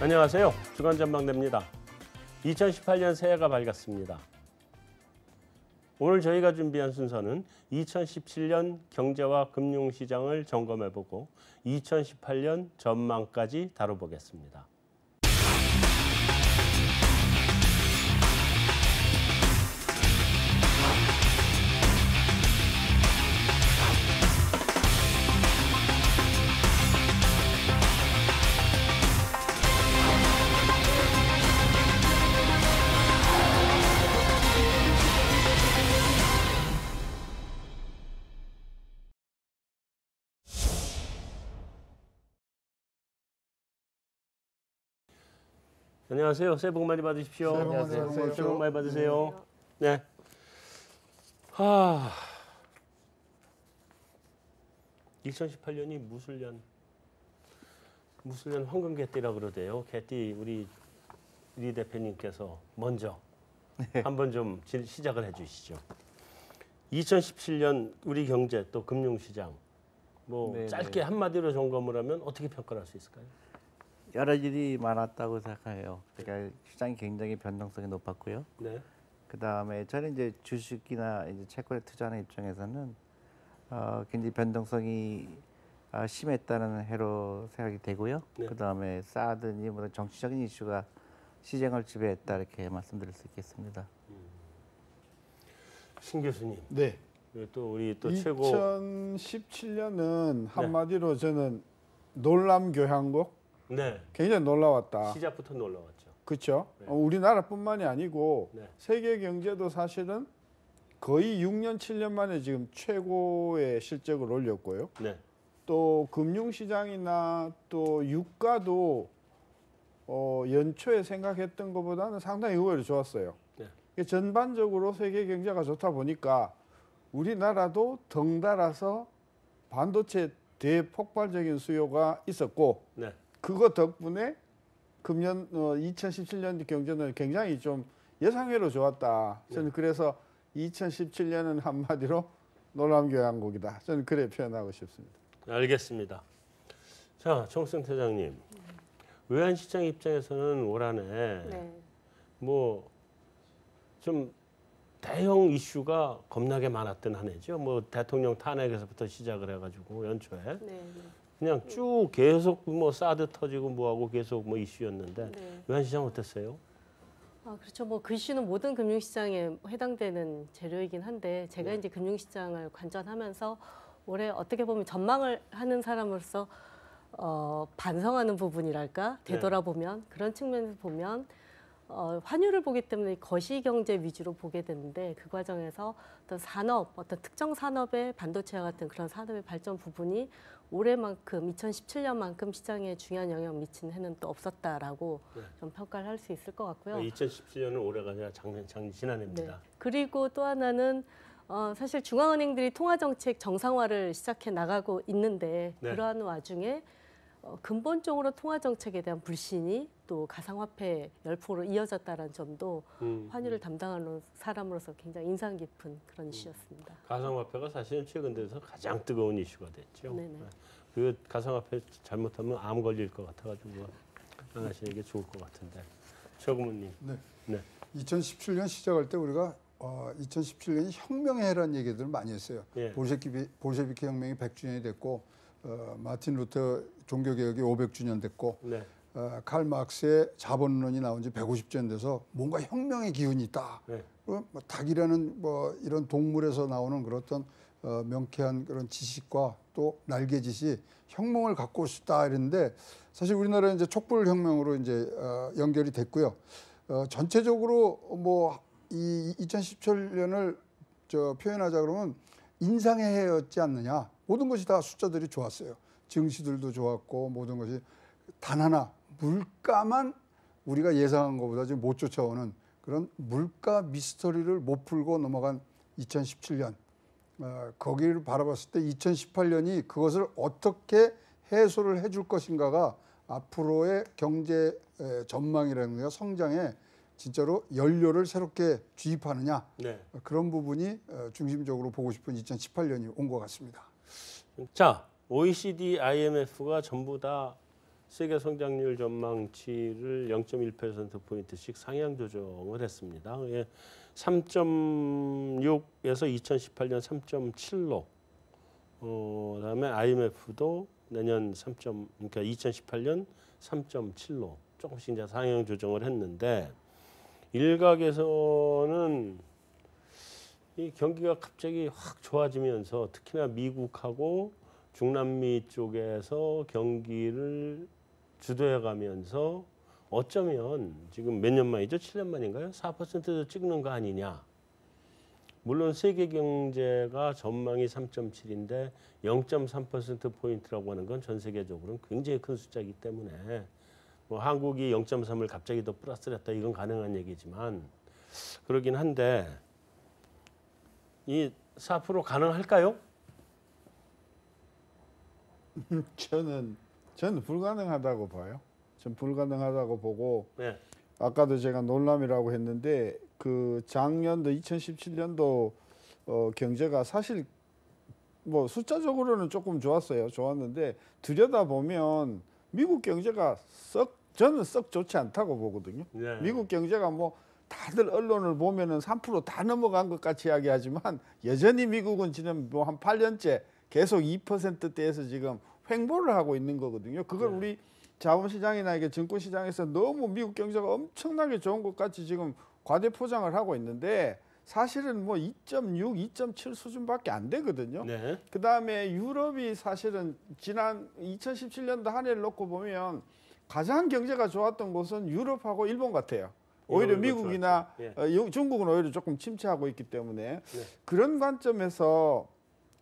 안녕하세요. 주간전망대입니다. 2018년 새해가 밝았습니다. 오늘 저희가 준비한 순서는 2017년 경제와 금융시장을 점검해보고 2018년 전망까지 다뤄보겠습니다. 안녕하세요. 새해 복 많이 받으십시오. 안녕하세요. 새해 복 많이 받으세요. 네. 2018년이 무술년 황금개띠라 그러대요. 개띠 우리 대표님께서 먼저 한번 좀 시작을 해주시죠. 2017년 우리 경제 또 금융시장 짧게 한마디로 점검을 하면 어떻게 평가할 수 있을까요? 여러 일이 많았다고 생각해요. 그러니까 시장이 굉장히 변동성이 높았고요. 네. 그 다음에 저는 이제 주식이나 이제 채권에 투자하는 입장에서는 굉장히 변동성이 심했다는 해로 생각이 되고요. 네. 그 다음에 사드니 뭐 정치적인 이슈가 시장을 지배했다 이렇게 말씀드릴 수 있겠습니다. 신 교수님. 네. 또 우리 또 최고 2017년은 한마디로 저는 놀람교향곡 네. 굉장히 놀라웠다. 시작부터 놀라웠죠. 그렇죠. 네. 우리나라뿐만이 아니고 네. 세계 경제도 사실은 거의 6년 7년 만에 지금 최고의 실적을 올렸고요. 네. 또 금융시장이나 또 유가도 연초에 생각했던 것보다는 상당히 의외로 좋았어요. 네. 전반적으로 세계 경제가 좋다 보니까 우리나라도 덩달아서 반도체 대폭발적인 수요가 있었고 네. 그거 덕분에 금년 2017년 경제는 굉장히 좀 예상외로 좋았다. 저는 그래서 2017년은 한마디로 놀람교향곡이다. 저는 그래 표현하고 싶습니다. 알겠습니다. 자, 정승 회장님. 외환시장 입장에서는 올 한해 좀 대형 이슈가 겁나게 많았던 한 해죠. 대통령 탄핵에서부터 시작을 해가지고 연초에 그냥 쭉 계속 사드 터지고 뭐하고 계속 이슈였는데 외환시장 어땠어요? 그렇죠. 그 이슈는 모든 금융시장에 해당되는 재료이긴 한데 제가 이제 금융시장을 관전하면서 올해 어떻게 보면 전망을 하는 사람으로서 반성하는 부분이랄까 되돌아보면 그런 측면에서 보면 환율을 보기 때문에 거시경제 위주로 보게 되는데 그 과정에서 어떤 특정 산업의 반도체와 같은 그런 산업의 발전 부분이 올해만큼 2017년만큼 시장에 중요한 영향을 미친 해는 또 없었다라고 좀 평가를 할 수 있을 것 같고요. 2017년은 올해가 아니라 지난해입니다. 네. 그리고 또 하나는 사실 중앙은행들이 통화정책 정상화를 시작해 나가고 있는데 그러한 와중에 근본적으로 통화정책에 대한 불신이 또 가상화폐 열풍으로 이어졌다는 점도 환율을 담당하는 사람으로서 굉장히 인상 깊은 그런 이슈였습니다. 가상화폐가 사실은 최근 들어서 가장 뜨거운 이슈가 됐죠. 네네. 그 가상화폐 잘못하면 암 걸릴 것 같아가지고 안 하시는 게 좋을 것 같은데. 최 고문님. 네. 2017년 시작할 때 우리가 2017년이 혁명의 해라는 얘기들을 많이 했어요. 예. 볼셰비키 혁명이 100주년이 됐고 마틴 루터 종교개혁이 500주년 됐고 칼 마크스의 자본론이 나온 지 150주년 돼서 뭔가 혁명의 기운이 있다. 닭이라는 이런 동물에서 나오는 그런 명쾌한 그런 지식과 또 날개짓이 혁명을 갖고 싶다 이랬는데 사실 우리나라는 이제 촛불혁명으로 이제 연결이 됐고요. 전체적으로 이 2017년을 표현하자 그러면 인상의 해였지 않느냐. 모든 것이 다 숫자들이 좋았어요. 증시들도 좋았고 모든 것이 단 하나 물가만 우리가 예상한 것보다 지금 못 쫓아오는 그런 물가 미스터리를 못 풀고 넘어간 2017년. 거기를 바라봤을 때 2018년이 그것을 어떻게 해소를 해줄 것인가가 앞으로의 경제 전망이라는 거야 성장에 진짜로 연료를 새롭게 주입하느냐 그런 부분이 중심적으로 보고 싶은 2018년이 온 것 같습니다. 자, OECD, IMF가 전부 다 세계 성장률 전망치를 0.1%포인트씩 상향 조정을 했습니다. 3.6에서 2018년 3.7로 그다음에 IMF도 내년 그러니까 2018년 3.7로 조금씩 이제 상향 조정을 했는데 일각에서는 이 경기가 갑자기 확 좋아지면서 특히나 미국하고 중남미 쪽에서 경기를 주도해가면서 어쩌면 지금 몇 년 만이죠? 7년 만인가요? 4%도 찍는 거 아니냐. 물론 세계 경제가 전망이 3.7인데 0.3%포인트라고 하는 건 전 세계적으로는 굉장히 큰 숫자이기 때문에 뭐 한국이 0.3을 갑자기 더 플러스를 했다 이건 가능한 얘기지만 그러긴 한데 이 4% 가능할까요? 저는 불가능하다고 봐요. 전 불가능하다고 보고 네. 아까도 제가 놀람이라고 했는데 그 작년도 2017년도 경제가 사실 뭐 숫자적으로는 조금 좋았는데 들여다보면 미국 경제가 저는 썩 좋지 않다고 보거든요. 네. 미국 경제가 뭐 다들 언론을 보면은 3% 다 넘어간 것 같이 이야기하지만 여전히 미국은 지금 뭐 한 8년째 계속 2%대에서 지금 횡보를 하고 있는 거거든요. 그걸 우리 자본시장이나 이게 증권시장에서 너무 미국 경제가 엄청나게 좋은 것 같이 지금 과대 포장을 하고 있는데 사실은 뭐 2.6, 2.7 수준밖에 안 되거든요. 네. 그다음에 유럽이 사실은 지난 2017년도 한 해를 놓고 보면 가장 경제가 좋았던 곳은 유럽하고 일본 같아요. 오히려 미국이나 중국은 오히려 조금 침체하고 있기 때문에 그런 관점에서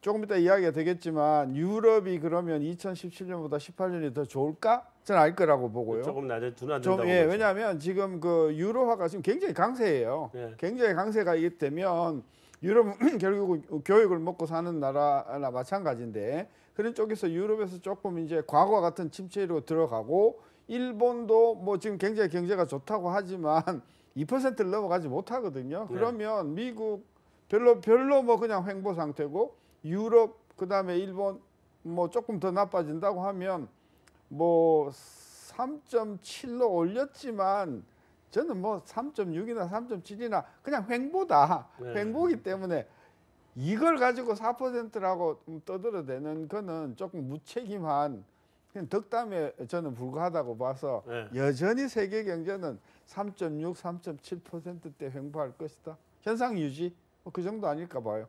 조금 이따 이야기가 되겠지만 유럽이 그러면 2017년보다 18년이 더 좋을까? 저는 알 거라고 보고요. 조금 둔화된다고 보죠. 왜냐하면 지금 그 유로화가 지금 굉장히 강세예요. 굉장히 강세가 있기 때문에 유럽은 결국 교육을 먹고 사는 나라나 마찬가지인데 그런 쪽에서 유럽에서 조금 이제 과거와 같은 침체로 들어가고 일본도 뭐 지금 굉장히 경제가 좋다고 하지만 2%를 넘어가지 못하거든요. 그러면 미국 별로 뭐 그냥 횡보 상태고 유럽 그다음에 일본 뭐 조금 더 나빠진다고 하면 뭐 3.7로 올렸지만 저는 뭐 3.6이나 3.7이나 그냥 횡보다. 횡보기 때문에 이걸 가지고 4%라고 떠들어대는 거는 조금 무책임한 그냥 덕담에 저는 불과하다고 봐서 여전히 세계 경제는 3.6, 3.7%대 횡보할 것이다. 현상 유지 그 정도 아닐까 봐요.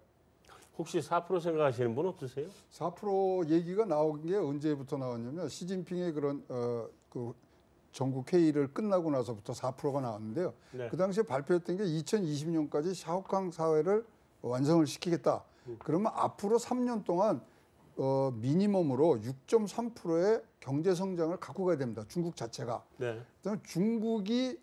혹시 4% 생각하시는 분 없으세요? 4% 얘기가 나온 게 언제부터 나왔냐면 시진핑의 그런 그 전국 회의를 끝나고 나서부터 4%가 나왔는데요. 그 당시에 발표했던 게 2020년까지 샤오캉 사회를 완성을 시키겠다. 그러면 앞으로 3년 동안 미니멈으로 6.3%의 경제 성장을 갖고 가야 됩니다. 중국 자체가. 그다음에 중국이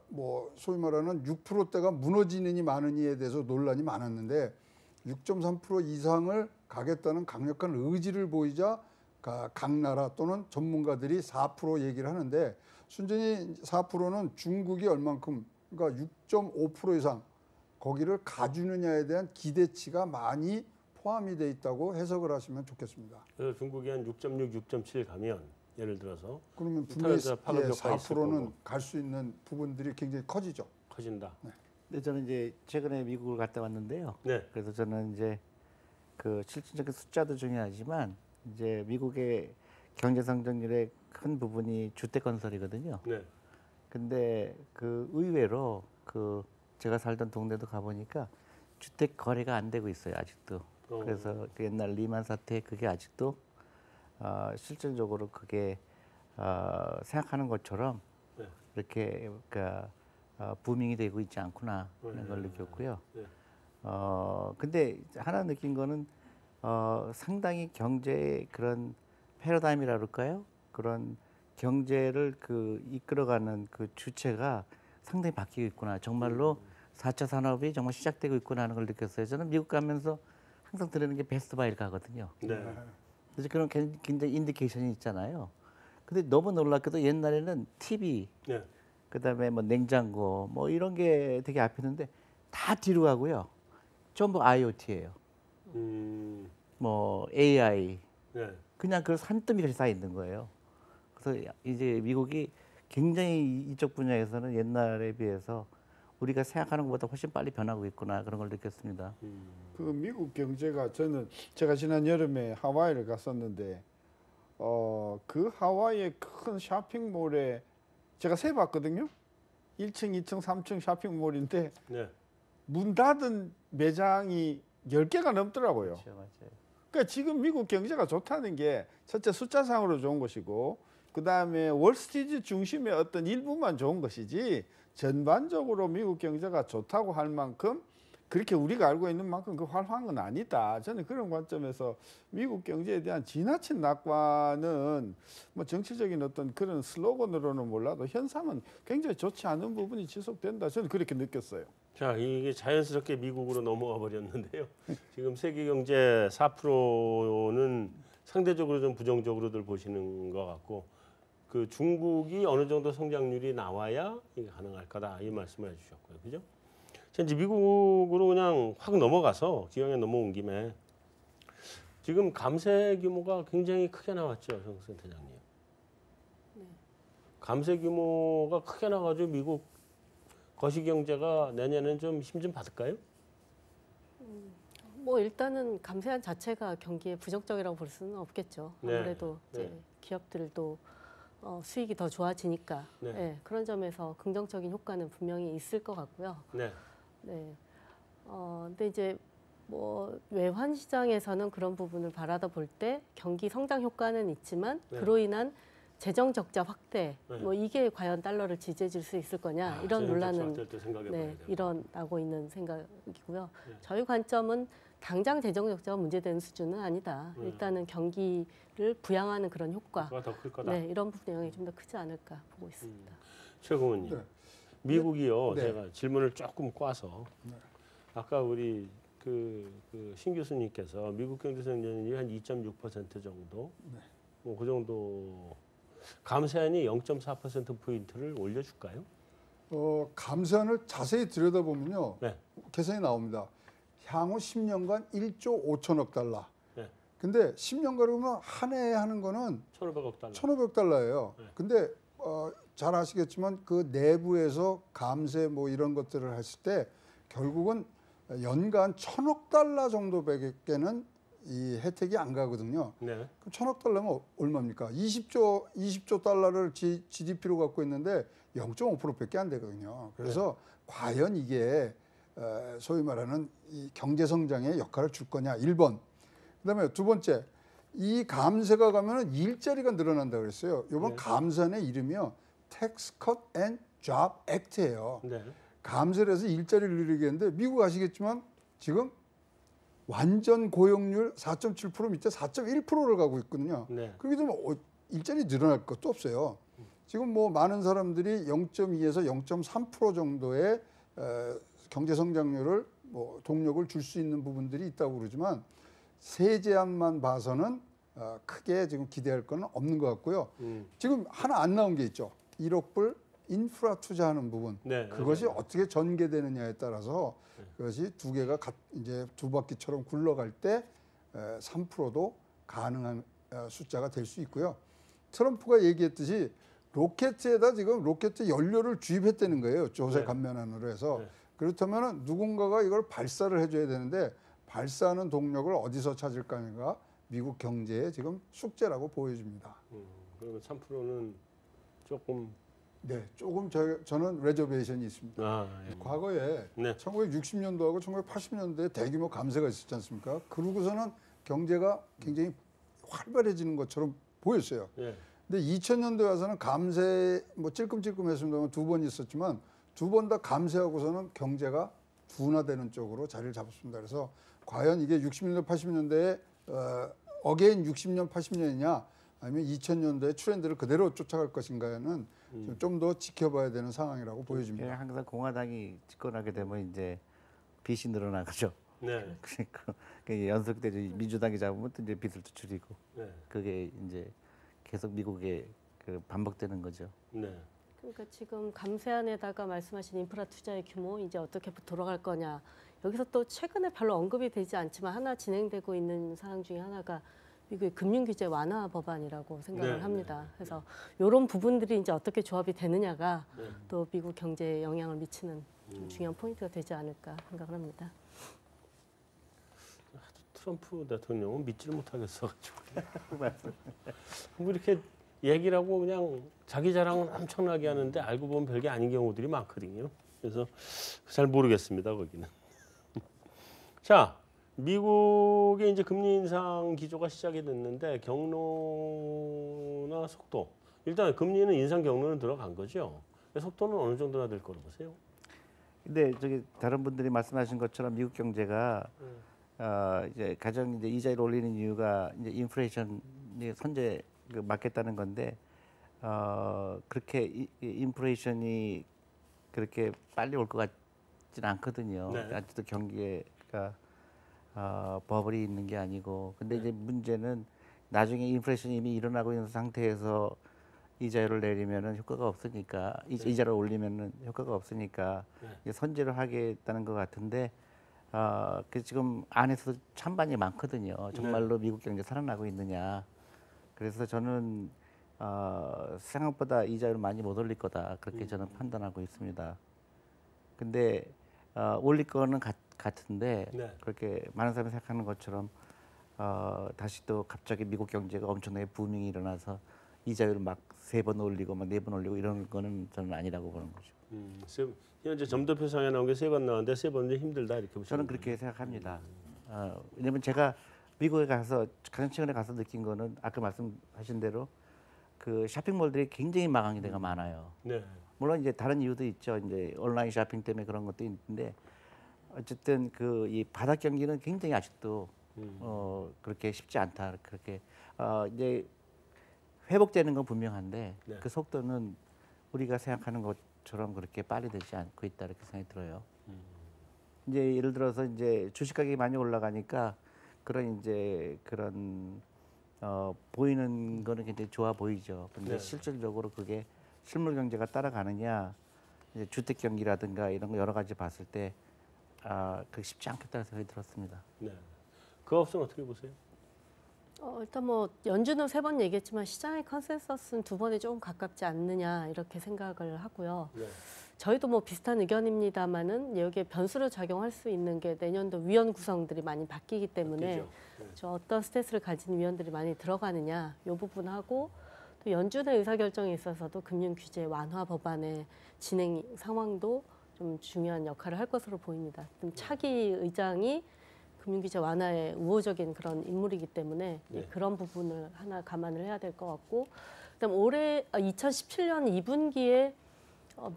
뭐 소위 말하는 6%대가 무너지느니 마느니에 대해서 논란이 많았는데 6.3% 이상을 가겠다는 강력한 의지를 보이자 각 나라 또는 전문가들이 4% 얘기를 하는데 순전히 4%는 중국이 얼만큼 그러니까 6.5% 이상 거기를 가주느냐에 대한 기대치가 많이 포함이 돼 있다고 해석을 하시면 좋겠습니다. 그래서 중국이 한 6.6, 6.7 가면 예를 들어서 그러면 분명히 4%는 갈 수 있는 부분들이 굉장히 커지죠. 커진다. 근데 저는 이제 최근에 미국을 갔다 왔는데요. 그래서 저는 이제 그 실질적인 숫자도 중요하지만 이제 미국의 경제 성장률의 큰 부분이 주택 건설이거든요. 근데 그 의외로 그 제가 살던 동네도 가보니까 주택 거래가 안 되고 있어요 아직도. 그래서 그 옛날 리만 사태 그게 아직도 실질적으로 그게 생각하는 것처럼 이렇게 그러니까 부밍이 되고 있지 않구나 하는 걸 느꼈고요. 근데 하나 느낀 거는 상당히 경제의 그런 패러다임이라 그럴까요? 그런 경제를 그 이끌어가는 그 주체가 상당히 바뀌고 있구나. 정말로 4차 산업이 정말 시작되고 있구나 하는 걸 느꼈어요. 저는 미국 가면서 항상 들으는 게 베스트바이를 가거든요. 그래서 그런 굉장히 인디케이션이 있잖아요. 근데 너무 놀랍게도 옛날에는 TV, 그다음에 뭐 냉장고 뭐 이런 게 되게 앞이었는데 다 뒤로 가고요. 전부 IoT예요. 뭐 AI, 그냥 그 산더미가 쌓여 있는 거예요. 그래서 이제 미국이 굉장히 이쪽 분야에서는 옛날에 비해서 우리가 생각하는 것보다 훨씬 빨리 변하고 있구나 그런 걸 느꼈습니다. 그 미국 경제가 제가 지난 여름에 하와이를 갔었는데 그 하와이의 큰 쇼핑몰에 제가 세봤거든요. 1층, 2층, 3층 쇼핑몰인데 네. 문 닫은 매장이 10개가 넘더라고요. 그렇죠, 맞아요. 그러니까 지금 미국 경제가 좋다는 게 첫째 숫자상으로 좋은 것이고 그다음에 월스트리트 중심의 어떤 일부만 좋은 것이지 전반적으로 미국 경제가 좋다고 할 만큼 그렇게 우리가 알고 있는 만큼 그 활황한 건 아니다. 저는 그런 관점에서 미국 경제에 대한 지나친 낙관은 뭐 정치적인 어떤 그런 슬로건으로는 몰라도 현상은 굉장히 좋지 않은 부분이 지속된다. 저는 그렇게 느꼈어요. 자, 이게 자연스럽게 미국으로 넘어가 버렸는데요. 지금 세계 경제 4%는 상대적으로 좀 부정적으로들 보시는 것 같고, 그 중국이 어느 정도 성장률이 나와야 이게 가능할 거다 이 말씀을 해주셨고요, 그죠? 자, 이제 미국으로 그냥 확 넘어가서 기왕에 넘어온 김에 지금 감세 규모가 굉장히 크게 나왔죠, 정 센터장님. 네. 감세 규모가 크게 나가지고 미국 거시 경제가 내년엔 좀 힘 좀 받을까요? 뭐 일단은 감세안 자체가 경기에 부정적이라고 볼 수는 없겠죠. 네. 아무래도 이제 네. 기업들도 수익이 더 좋아지니까 네. 네, 그런 점에서 긍정적인 효과는 분명히 있을 것 같고요. 네. 네. 근데 이제 뭐 외환 시장에서는 그런 부분을 바라다 볼 때 경기 성장 효과는 있지만 네. 그로 인한 재정 적자 확대, 네. 뭐 이게 과연 달러를 지지해 줄 수 있을 거냐 이런 논란은 일어나고 있는 생각이고요. 네. 저희 관점은 당장 재정 적자가 문제되는 수준은 아니다. 일단은 경기를 부양하는 그런 효과, 더 클 거다. 네, 이런 부분 영향이 좀 더 크지 않을까 보고 있습니다. 최고원님, 네. 미국이요. 네. 제가 질문을 조금 꽈서 아까 우리 신 교수님께서 미국 경제 성장률이 한 2.6% 정도, 뭐 그 정도 감세안이 0.4% 포인트를 올려줄까요? 감세안을 자세히 들여다보면요, 네. 계산이 나옵니다. 향후 10년간 1조 5천억 달러. 네. 근데 10년간 그러면 한 해에 하는 거는 1,500억 달러. 1,500달러예요. 네. 근데 잘 아시겠지만 그 내부에서 감세 뭐 이런 것들을 했을 때 결국은 연간 1,000억 달러 정도밖에는 이 혜택이 안 가거든요. 네. 그럼 1,000억 달러면 얼마입니까? 20조 달러를 GDP로 갖고 있는데 0.5%밖에 안 되거든요. 그래서 과연 이게 소위 말하는 이 경제 성장에 역할을 줄 거냐? 1번. 그다음에 두 번째, 이 감세가 가면은 일자리가 늘어난다 그랬어요. 이번 감세안의 이름이요, Tax Cut and Job Act예요. 네. 감세를 해서 일자리를 늘리게 했는데 미국 아시겠지만 지금 완전 고용률 4.7% 밑에 4.1%를 가고 있거든요. 네. 그렇게 되면 일자리 늘어날 것도 없어요. 지금 뭐 많은 사람들이 0.2에서 0.3% 정도의 경제 성장률을 뭐 동력을 줄 수 있는 부분들이 있다고 그러지만 세제안만 봐서는 크게 지금 기대할 건 없는 것 같고요. 지금 하나 안 나온 게 있죠. 1억 불 인프라 투자하는 부분. 네, 그것이 네. 어떻게 전개되느냐에 따라서 그것이 두 개가 이제 두 바퀴처럼 굴러갈 때 3%도 가능한 숫자가 될 수 있고요. 트럼프가 얘기했듯이 로켓에다 지금 로켓 연료를 주입했다는 거예요. 조세 네. 감면안으로 해서. 네. 그렇다면 누군가가 이걸 발사를 해줘야 되는데 발사하는 동력을 어디서 찾을까가 미국 경제의 지금 숙제라고 보여집니다. 그러면 3%는 조금 네, 조금 저는 레저베이션이 있습니다. 예. 과거에 네. 1960년도하고 1980년대에 대규모 감세가 있었지 않습니까? 그러고서는 경제가 굉장히 활발해지는 것처럼 보였어요. 예. 근데 2000년도에 와서는 감세 뭐 찔끔찔끔했습니다만 두 번 있었지만 두 번 다 감세하고서는 경제가 둔화되는 쪽으로 자리를 잡았습니다. 그래서 과연 이게 60년대 80년대에 어게인 60년 80년이냐 아니면 2000년대의 트렌드를 그대로 쫓아갈 것인가는 좀 더 지켜봐야 되는 상황이라고 보여집니다. 항상 공화당이 집권하게 되면 이제 빚이 늘어나죠. 네. 그러니까 연속되죠. 민주당이 잡으면 또 이제 빚을 또 줄이고. 네. 그게 이제 계속 미국에 반복되는 거죠. 네. 그러니까 지금 감세안에다가 말씀하신 인프라 투자의 규모 이제 어떻게 돌아갈 거냐. 여기서 또 최근에 별로 언급이 되지 않지만 하나 진행되고 있는 사항 중에 하나가 미국의 금융규제 완화 법안이라고 생각을 네, 합니다. 그래서 이런 부분들이 이제 어떻게 조합이 되느냐가 또 미국 경제에 영향을 미치는 좀 중요한 포인트가 되지 않을까 생각을 합니다. 트럼프 대통령은 믿지를 못하겠어가지고 뭐 이렇게 얘기를 하고 그냥 자기 자랑은 엄청나게 하는데 알고 보면 별게 아닌 경우들이 많거든요. 그래서 잘 모르겠습니다, 거기는. 자, 미국의 이제 금리 인상 기조가 시작이 됐는데 경로나 속도, 일단 금리는 인상 경로는 들어간 거죠. 속도는 어느 정도나 될 거로 보세요? 근데 저기 다른 분들이 말씀하신 것처럼 미국 경제가 이제 가장 이제 이자를 올리는 이유가 이제 인플레이션이 선제 막겠다는 건데 그렇게 인플레이션이 그렇게 빨리 올 것 같지는 않거든요. 네. 아직도 경기가 버블이 있는 게 아니고, 근데 이제 문제는 나중에 인플레이션이 이미 일어나고 있는 상태에서 이자율을 내리면은 효과가 없으니까 이자를 올리면은 효과가 없으니까 이제 선제를 하겠다는 것 같은데. 그 지금 안에서도 찬반이 많거든요. 정말로 미국 경제 살아나고 있느냐. 그래서 저는 생각보다 이자율을 많이 못 올릴 거다. 그렇게 저는 판단하고 있습니다. 근데 올릴 거는 같은데 그렇게 많은 사람이 생각하는 것처럼 다시 또 갑자기 미국 경제가 엄청나게 부밍이 일어나서 이자율을 막 3번 올리고 막 4번 올리고 이런 거는 저는 아니라고 보는 거죠. 현재 점도표상에 나온 게 3번 나왔는데 3번은 힘들다 이렇게 보시면 저는 그렇게 생각합니다. 왜냐면 제가 미국에 가서 가장 최근에 가서 느낀 거는 아까 말씀하신 대로 그 쇼핑몰들이 굉장히 마감이 데가 많아요. 네. 물론 이제 다른 이유도 있죠. 이제 온라인 쇼핑 때문에 그런 것도 있는데 어쨌든 그 이 바닥 경기는 굉장히 아직도 그렇게 쉽지 않다. 그렇게 이제 회복되는 건 분명한데 그 속도는 우리가 생각하는 것처럼 그렇게 빨리 되지 않고 있다 이렇게 생각이 들어요. 이제 예를 들어서 이제 주식 가격이 많이 올라가니까 그런 이제 그런 보이는 거는 굉장히 좋아 보이죠. 근데 실질적으로 그게 실물 경제가 따라가느냐, 이제 주택 경기라든가 이런 거 여러 가지 봤을 때 그게 쉽지 않겠다는 생각이 들었습니다. 네. 그 업소는 어떻게 보세요? 일단 뭐 연준은 3번 얘기했지만 시장의 컨센서스는 2번에 조금 가깝지 않느냐 이렇게 생각을 하고요. 저희도 뭐 비슷한 의견입니다만은 여기에 변수로 작용할 수 있는 게 내년도 위원 구성들이 많이 바뀌기 때문에 저 어떤 스탠스를 가진 위원들이 많이 들어가느냐 이 부분하고 또 연준의 의사결정에 있어서도 금융규제 완화 법안의 진행 상황도 좀 중요한 역할을 할 것으로 보입니다. 차기 의장이 금융규제 완화에 우호적인 그런 인물이기 때문에 그런 부분을 하나 감안을 해야 될 것 같고, 그다음 올해 2017년 2분기에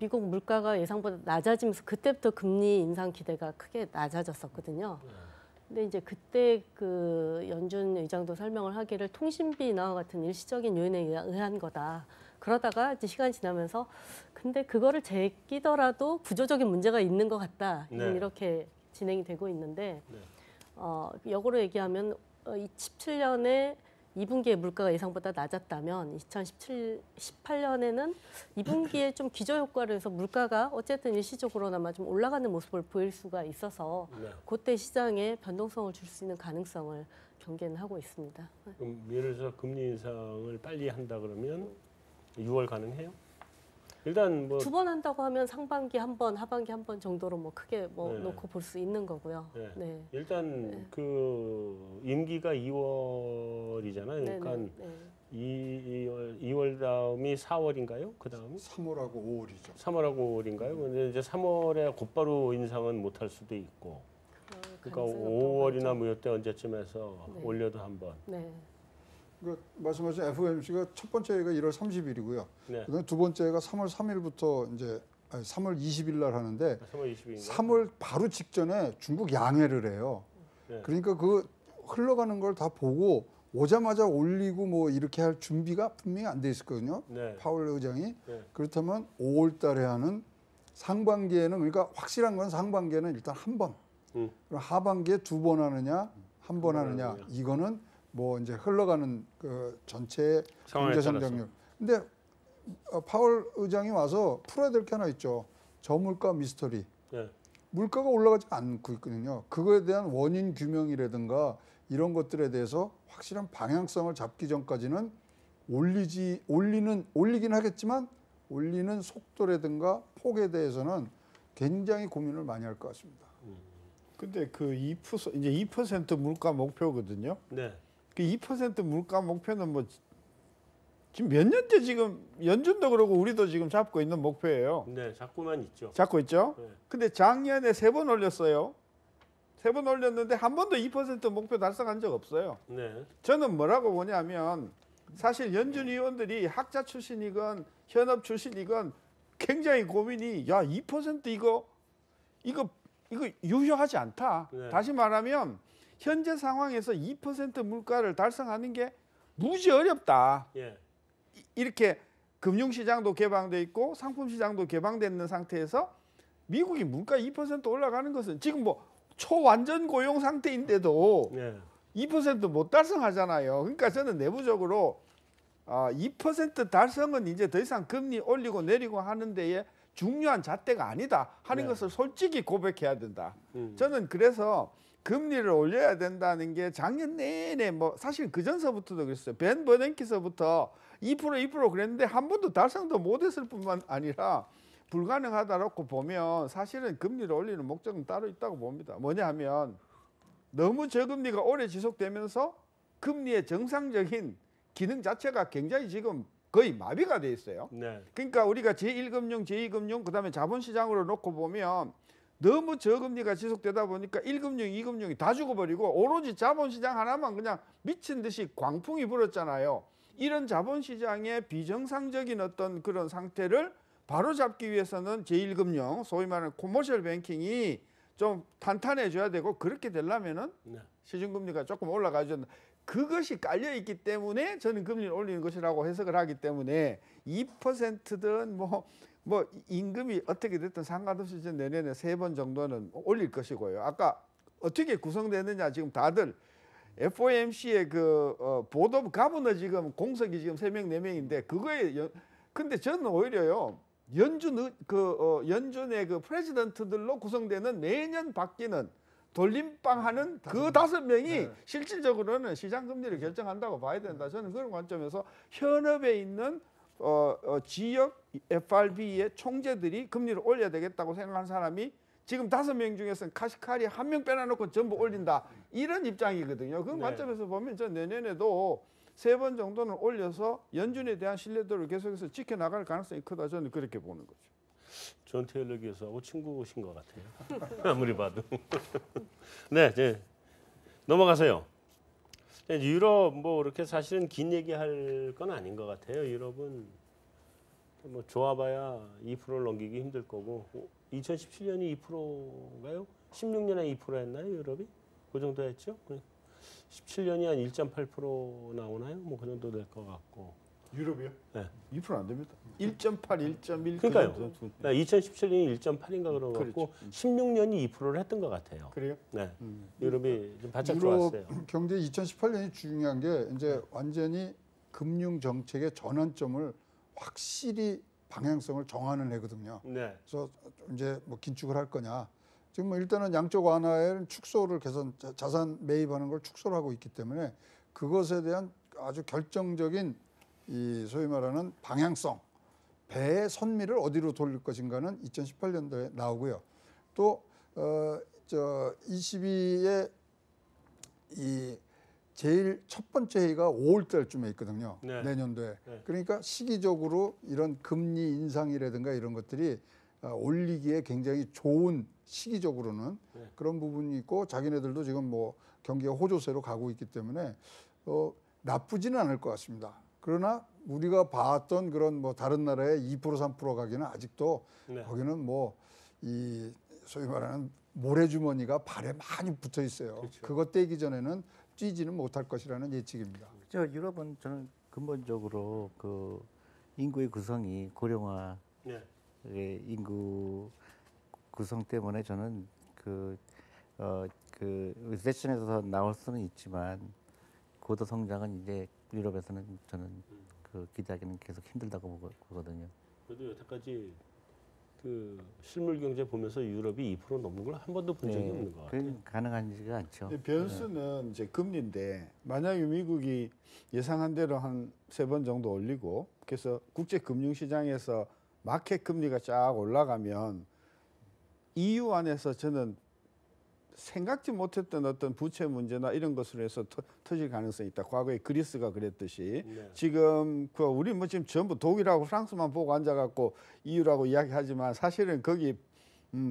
미국 물가가 예상보다 낮아지면서 그때부터 금리 인상 기대가 크게 낮아졌었거든요. 근데 이제 그때 그 연준 의장도 설명을 하기를 통신비 인하와 같은 일시적인 요인에 의한 거다. 그러다가 이제 시간이 지나면서 근데 그거를 제끼더라도 구조적인 문제가 있는 것 같다. 이렇게 진행이 되고 있는데 역으로 얘기하면 2017년에 2분기에 물가가 예상보다 낮았다면 2018년에는 2분기에 좀 기저효과를 해서 물가가 어쨌든 일시적으로나마 좀 올라가는 모습을 보일 수가 있어서 그때 시장에 변동성을 줄 수 있는 가능성을 경계는 하고 있습니다. 그럼 예를 들어서 금리 인상을 빨리 한다 그러면 6월 가능해요? 일단 뭐 2번 한다고 하면 상반기 한 번, 하반기 한 번 정도로 뭐 크게 뭐 놓고 볼 수 있는 거고요. 일단 그 임기가 2월이잖아요. 그러니까 2월 다음이 4월인가요? 그 다음이 3월하고 5월이죠. 3월하고 5월인가요? 근데 이제 3월에 곧바로 인상은 못 할 수도 있고. 그러니까 5월이나 뭐 이때 언제쯤 해서 올려도 한 번. 그 말씀하신 FOMC가 첫 번째가 1월 30일이고요. 그다음에 두 번째가 3월 3일부터 이제 3월 20일 날 하는데 3월 20일인가? 3월 바로 직전에 중국 양해를 해요. 그러니까 그 흘러가는 걸 다 보고 오자마자 올리고 뭐 이렇게 할 준비가 분명히 안 돼 있었거든요. 파월 의장이. 그렇다면 5월 달에 하는 상반기에는, 그러니까 확실한 건 상반기에는 일단 한 번. 그럼 하반기에 2번 하느냐, 한 번 하느냐. 이거는 뭐 이제 흘러가는 그 전체 경제 성장률. 근데 파월 의장이 와서 풀어야 될 게 하나 있죠. 저물가 미스터리. 물가가 올라가지 않고 있거든요. 그거에 대한 원인 규명이라든가 이런 것들에 대해서 확실한 방향성을 잡기 전까지는 올리긴 하겠지만 올리는 속도라든가 폭에 대해서는 굉장히 고민을 많이 할 것 같습니다. 근데 그 2% 이제 2% 물가 목표거든요. 네. 그 2% 물가 목표는 뭐 지금 몇 년째 지금 연준도 그러고 우리도 지금 잡고 있는 목표예요. 네, 자꾸만 있죠. 잡고 있죠. 네. 근데 작년에 3번 올렸어요. 3번 올렸는데 한 번도 2% 목표 달성한 적 없어요. 네. 저는 뭐라고 보냐면 사실 연준 위원들이 학자 출신이건 현업 출신이건 굉장히 고민이 야 2% 이거 유효하지 않다. 네. 다시 말하면 현재 상황에서 2% 물가를 달성하는 게 무지 어렵다. 예. 이렇게 금융시장도 개방돼 있고 상품시장도 개방돼 있는 상태에서 미국이 물가 2% 올라가는 것은 지금 뭐 초완전 고용 상태인데도 네. 2%못 달성하잖아요. 그러니까 저는 내부적으로 2% 달성은 이제 더 이상 금리 올리고 내리고 하는 데에 중요한 잣대가 아니다 하는 네. 것을 솔직히 고백해야 된다. 저는 그래서 금리를 올려야 된다는 게 작년 내내 뭐 사실 그 전서부터도 그랬어요. 벤 버냉키서부터 2% 그랬는데 한 번도 달성도 못했을 뿐만 아니라 불가능하다고 보면 사실은 금리를 올리는 목적은 따로 있다고 봅니다. 뭐냐 하면 너무 저금리가 오래 지속되면서 금리의 정상적인 기능 자체가 굉장히 지금 거의 마비가 돼 있어요. 네. 그러니까 우리가 제1금융, 제2금융, 그다음에 자본시장으로 놓고 보면 너무 저금리가 지속되다 보니까 1금융, 2금융이 다 죽어버리고 오로지 자본시장 하나만 그냥 미친 듯이 광풍이 불었잖아요. 이런 자본시장의 비정상적인 어떤 그런 상태를 바로잡기 위해서는 제1금융, 소위 말하는 코머셜 뱅킹이 좀 탄탄해져야 되고 그렇게 되려면은 네. 시중금리가 조금 올라가죠. 그것이 깔려 있기 때문에 저는 금리를 올리는 것이라고 해석을 하기 때문에 2%든 뭐 임금이 어떻게 됐든 상관없이 내년에 3번 정도는 올릴 것이고요. 아까 어떻게 구성되느냐 지금 다들 FOMC의 보드 오브 가버너 지금 공석이 지금 3명 4명인데 그거에 근데 저는 오히려요. 연준의 그 프레지던트들로 구성되는 매년 바뀌는 돌림방하는 그 5명이 네. 실질적으로는 시장 금리를 결정한다고 봐야 된다. 저는 그런 관점에서 현업에 있는 지역 FRB의 총재들이 금리를 올려야 되겠다고 생각하는 사람이 지금 5명 중에서는 카시카리 1명 빼놔놓고 전부 올린다. 이런 입장이거든요. 그런 네. 관점에서 보면 전 내년에도 3번 정도는 올려서 연준에 대한 신뢰도를 계속해서 지켜나갈 가능성이 크다. 저는 그렇게 보는 거죠. 존 테일러 교수하고 친구신 것 같아요. 아무리 봐도. 네, 이제 넘어가세요. 유럽 뭐 이렇게 사실은 긴 얘기할 건 아닌 것 같아요. 유럽은 뭐 좋아봐야 2%를 넘기기 힘들 거고 2017년이 2%가요? 16년에 2% 했나요? 유럽이? 그 정도 했죠? 17년이 한 1.8% 나오나요? 뭐 그 정도 될 것 같고. 유럽이요? 네. 2%안 됩니다. 1.8, 1.1. 그러니까요. 2017년이 1.8인가 그런 것 같고 그렇죠. 16년이 2%를 했던 것 같아요. 그래요? 네. 유럽이 좀 바짝 유럽 좋았어요. 경제 2018년이 중요한 게 이제 완전히 금융 정책의 전환점을 확실히 방향성을 정하는 해거든요. 네. 그래서 이제 뭐 긴축을 할 거냐. 지금 뭐 일단은 양적 완화에는 축소를 개선 자산 매입하는 걸 축소를 하고 있기 때문에 그것에 대한 아주 결정적인 이 소위 말하는 방향성, 배의 선미를 어디로 돌릴 것인가는 2018년도에 나오고요. 또 22의 이 제일 첫 번째 회의가 5월 달쯤에 있거든요. 네. 내년도에. 네. 그러니까 시기적으로 이런 금리 인상이라든가 이런 것들이 올리기에 굉장히 좋은 시기적으로는 네. 그런 부분이 있고 자기네들도 지금 뭐 경기가 호조세로 가고 있기 때문에 나쁘지는 않을 것 같습니다. 그러나 우리가 봤던 그런 뭐 다른 나라의 2% 3% 가기는 아직도 네. 거기는 뭐 이 소위 말하는 모래주머니가 발에 많이 붙어 있어요. 그렇죠. 그것 떼기 전에는 뛰지는 못할 것이라는 예측입니다. 유럽은 저는 근본적으로 그 인구의 구성이 고령화 네. 인구 구성 때문에 저는 그 리세션에서 나올 수는 있지만 고도 성장은 이제 유럽에서는 저는 그 기대하기는 계속 힘들다고 보거든요. 그래도 여태까지 그 실물 경제 보면서 유럽이 2% 넘는 걸 한 번도 본 적이 없는 것 같아요. 가능하지가 않죠. 변수는 이제 금리인데 만약에 미국이 예상한 대로 한 3번 정도 올리고 그래서 국제 금융 시장에서 마켓 금리가 쫙 올라가면 EU 안에서 저는 생각지 못했던 어떤 부채 문제나 이런 것으로 해서 터질 가능성이 있다. 과거에 그리스가 그랬듯이 지금 우리 뭐 지금 전부 독일하고 프랑스만 보고 앉아갖고 EU라고 이야기하지만 사실은 거기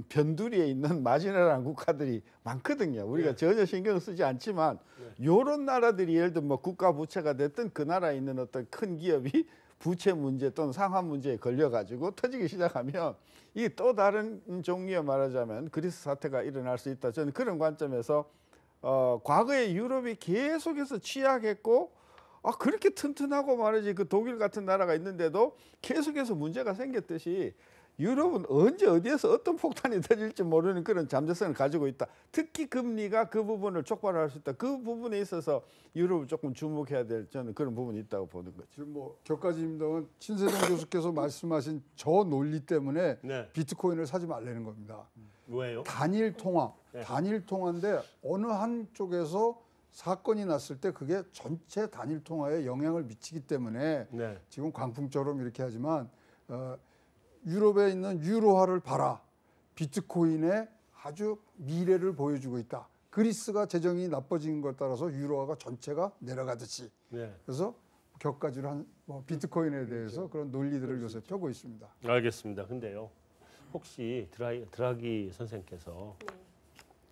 변두리에 있는 마지노라는 국가들이 많거든요. 우리가 전혀 신경 쓰지 않지만 요런 나라들이 예를 들면 뭐 국가 부채가 됐든 그 나라에 있는 어떤 큰 기업이 부채 문제 또는 상환 문제에 걸려가지고 터지기 시작하면 이게 또 다른 종류의 말하자면 그리스 사태가 일어날 수 있다. 저는 그런 관점에서 과거에 유럽이 계속해서 취약했고 그렇게 튼튼하고 말이지 그 독일 같은 나라가 있는데도 계속해서 문제가 생겼듯이 유럽은 언제 어디에서 어떤 폭탄이 터질지 모르는 그런 잠재성을 가지고 있다. 특히 금리가 그 부분을 촉발할 수 있다. 그 부분에 있어서 유럽을 조금 주목해야 될 저는 그런 부분이 있다고 보는 거죠. 지금 뭐 격가지임당은 신세정 교수께서 말씀하신 저 논리 때문에 비트코인을 사지 말라는 겁니다. 왜요? 단일 통화, 단일 통화인데 어느 한쪽에서 사건이 났을 때 그게 전체 단일 통화에 영향을 미치기 때문에 지금 광풍처럼 이렇게 하지만 유럽에 있는 유로화를 봐라. 비트코인의 아주 미래를 보여주고 있다. 그리스가 재정이 나빠진 것 따라서 유로화가 전체가 내려가듯이. 그래서 격가지로 비트코인에 대해서 그런 논리들을 요새 펴고 있습니다. 알겠습니다. 근데요, 혹시 드라기 선생께서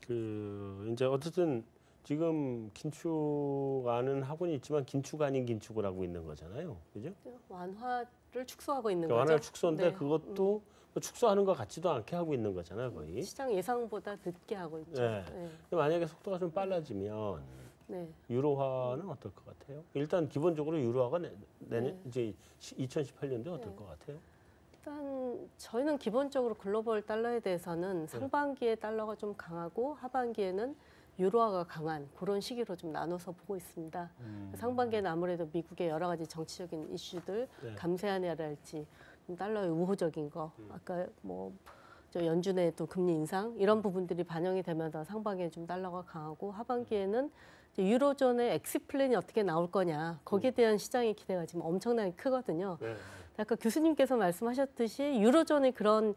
그 이제 어쨌든 지금 긴축안은 하고는 있지만 긴축 아닌 긴축을 하고 있는 거잖아요, 그죠? 완화를 축소하고 있는 그러니까 거죠. 완화 축소인데 그것도 뭐 축소하는 것 같지도 않게 하고 있는 거잖아요, 거의. 시장 예상보다 늦게 하고 있죠. 근데 만약에 속도가 좀 빨라지면 유로화는 어떨 것 같아요? 일단 기본적으로 유로화가 이제 2018년도에 어떨 것 같아요? 일단 저희는 기본적으로 글로벌 달러에 대해서는 상반기에 달러가 좀 강하고 하반기에는 유로화가 강한 그런 시기로 좀 나눠서 보고 있습니다. 상반기에는 아무래도 미국의 여러 가지 정치적인 이슈들, 감세안이랄지 달러의 우호적인 거, 아까 뭐 저 연준의 또 금리 인상 이런 부분들이 반영이 되면서 상반기에 좀 달러가 강하고 하반기에는 유로존의 엑시트 플랜이 어떻게 나올 거냐 거기에 대한 시장의 기대가 지금 엄청나게 크거든요. 아까 교수님께서 말씀하셨듯이 유로존의 그런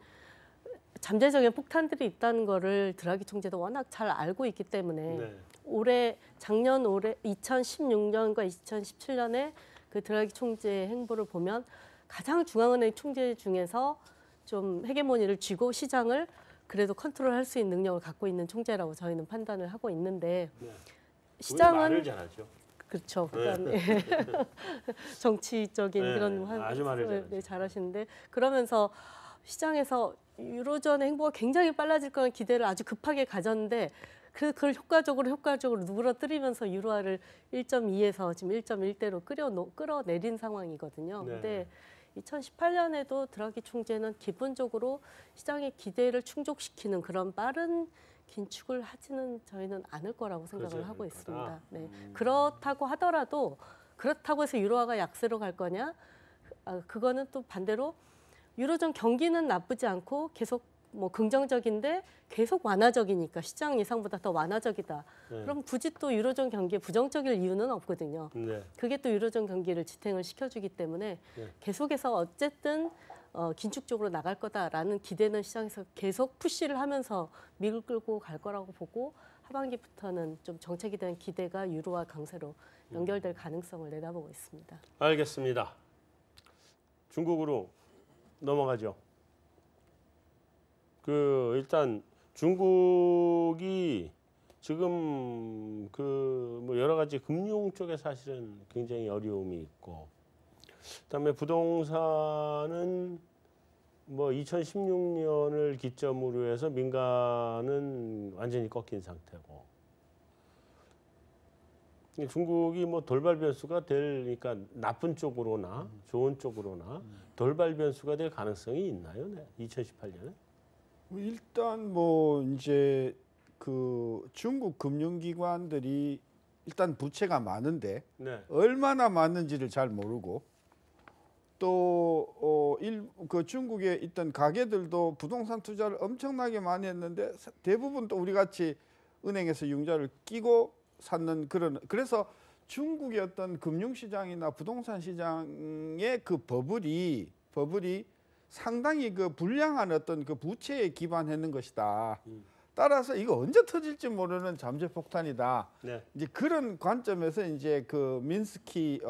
잠재적인 폭탄들이 있다는 거를 드라기 총재도 워낙 잘 알고 있기 때문에 작년 올해 2016년과 2017년에 그 드라기 총재의 행보를 보면 가장 중앙은행 총재 중에서 좀 헤게모니를 쥐고 시장을 그래도 컨트롤할 수 있는 능력을 갖고 있는 총재라고 저희는 판단을 하고 있는데 시장은 말을 잘하죠. 그렇죠. 그다음에 정치적인 그런 아주 말을 잘하시는데 그러면서 시장에서 유로존 행보가 굉장히 빨라질 거라는 기대를 아주 급하게 가졌는데 그걸 효과적으로 누그러뜨리면서 유로화를 1.2에서 지금 1.1대로 끌어내린 상황이거든요. 근데 2018년에도 드라기 총재는 기본적으로 시장의 기대를 충족시키는 그런 빠른 긴축을 하지는 저희는 않을 거라고 생각을 하고 있습니다. 그렇다고 하더라도 그렇다고 해서 유로화가 약세로 갈 거냐? 그거는 또 반대로 유로존 경기는 나쁘지 않고 계속 뭐 긍정적인데 계속 완화적이니까 시장 예상보다 더 완화적이다. 그럼 굳이 또 유로존 경기에 부정적일 이유는 없거든요. 그게 또 유로존 경기를 지탱을 시켜주기 때문에 계속해서 어쨌든 긴축 쪽으로 나갈 거다라는 기대는 시장에서 계속 푸시를 하면서 밀고 끌고 갈 거라고 보고 하반기부터는 좀 정책에 대한 기대가 유로화 강세로 연결될 가능성을 내다보고 있습니다. 알겠습니다. 중국으로 넘어가죠. 일단 중국이 지금 뭐 여러 가지 금융 쪽에 사실은 굉장히 어려움이 있고, 그다음에 부동산은 뭐 2016년을 기점으로 해서 민간은 완전히 꺾인 상태고, 중국이 뭐 돌발 변수가 그러니까 나쁜 쪽으로나 좋은 쪽으로나 돌발 변수가 될 가능성이 있나요? 2018년에? 일단 뭐 이제 그 중국 금융기관들이 일단 부채가 많은데 얼마나 많은지를 잘 모르고 또 그 중국에 있던 가게들도 부동산 투자를 엄청나게 많이 했는데 대부분 또 우리 같이 은행에서 융자를 끼고 샀는 그런 그래서 중국의 어떤 금융시장이나 부동산 시장의 그 버블이 상당히 그 불량한 어떤 그 부채에 기반했는 것이다. 따라서 이거 언제 터질지 모르는 잠재 폭탄이다. 네. 이제 그런 관점에서 이제 그 민스키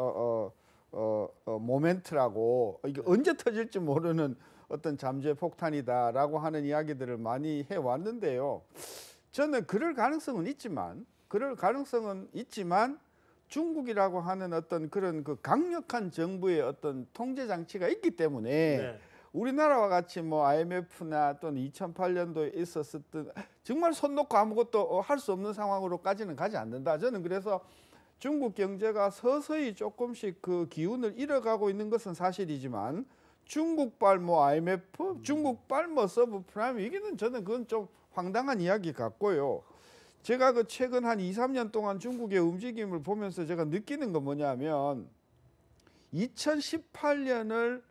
모멘트라고 이게 언제 터질지 모르는 어떤 잠재 폭탄이다라고 하는 이야기들을 많이 해 왔는데요. 저는 그럴 가능성은 있지만 중국이라고 하는 어떤 그런 그 강력한 정부의 어떤 통제 장치가 있기 때문에 네. 우리나라와 같이 뭐 IMF나 또는 2008년도에 있었던 정말 손 놓고 아무것도 할 수 없는 상황으로까지는 가지 않는다. 저는 그래서 중국 경제가 서서히 조금씩 그 기운을 잃어가고 있는 것은 사실이지만 중국발 뭐 IMF, 중국발 뭐 서브프라임 이게는 저는 그건 좀 황당한 이야기 같고요. 제가 그 최근 한 2, 3년 동안 중국의 움직임을 보면서 제가 느끼는 건 뭐냐면 2018년을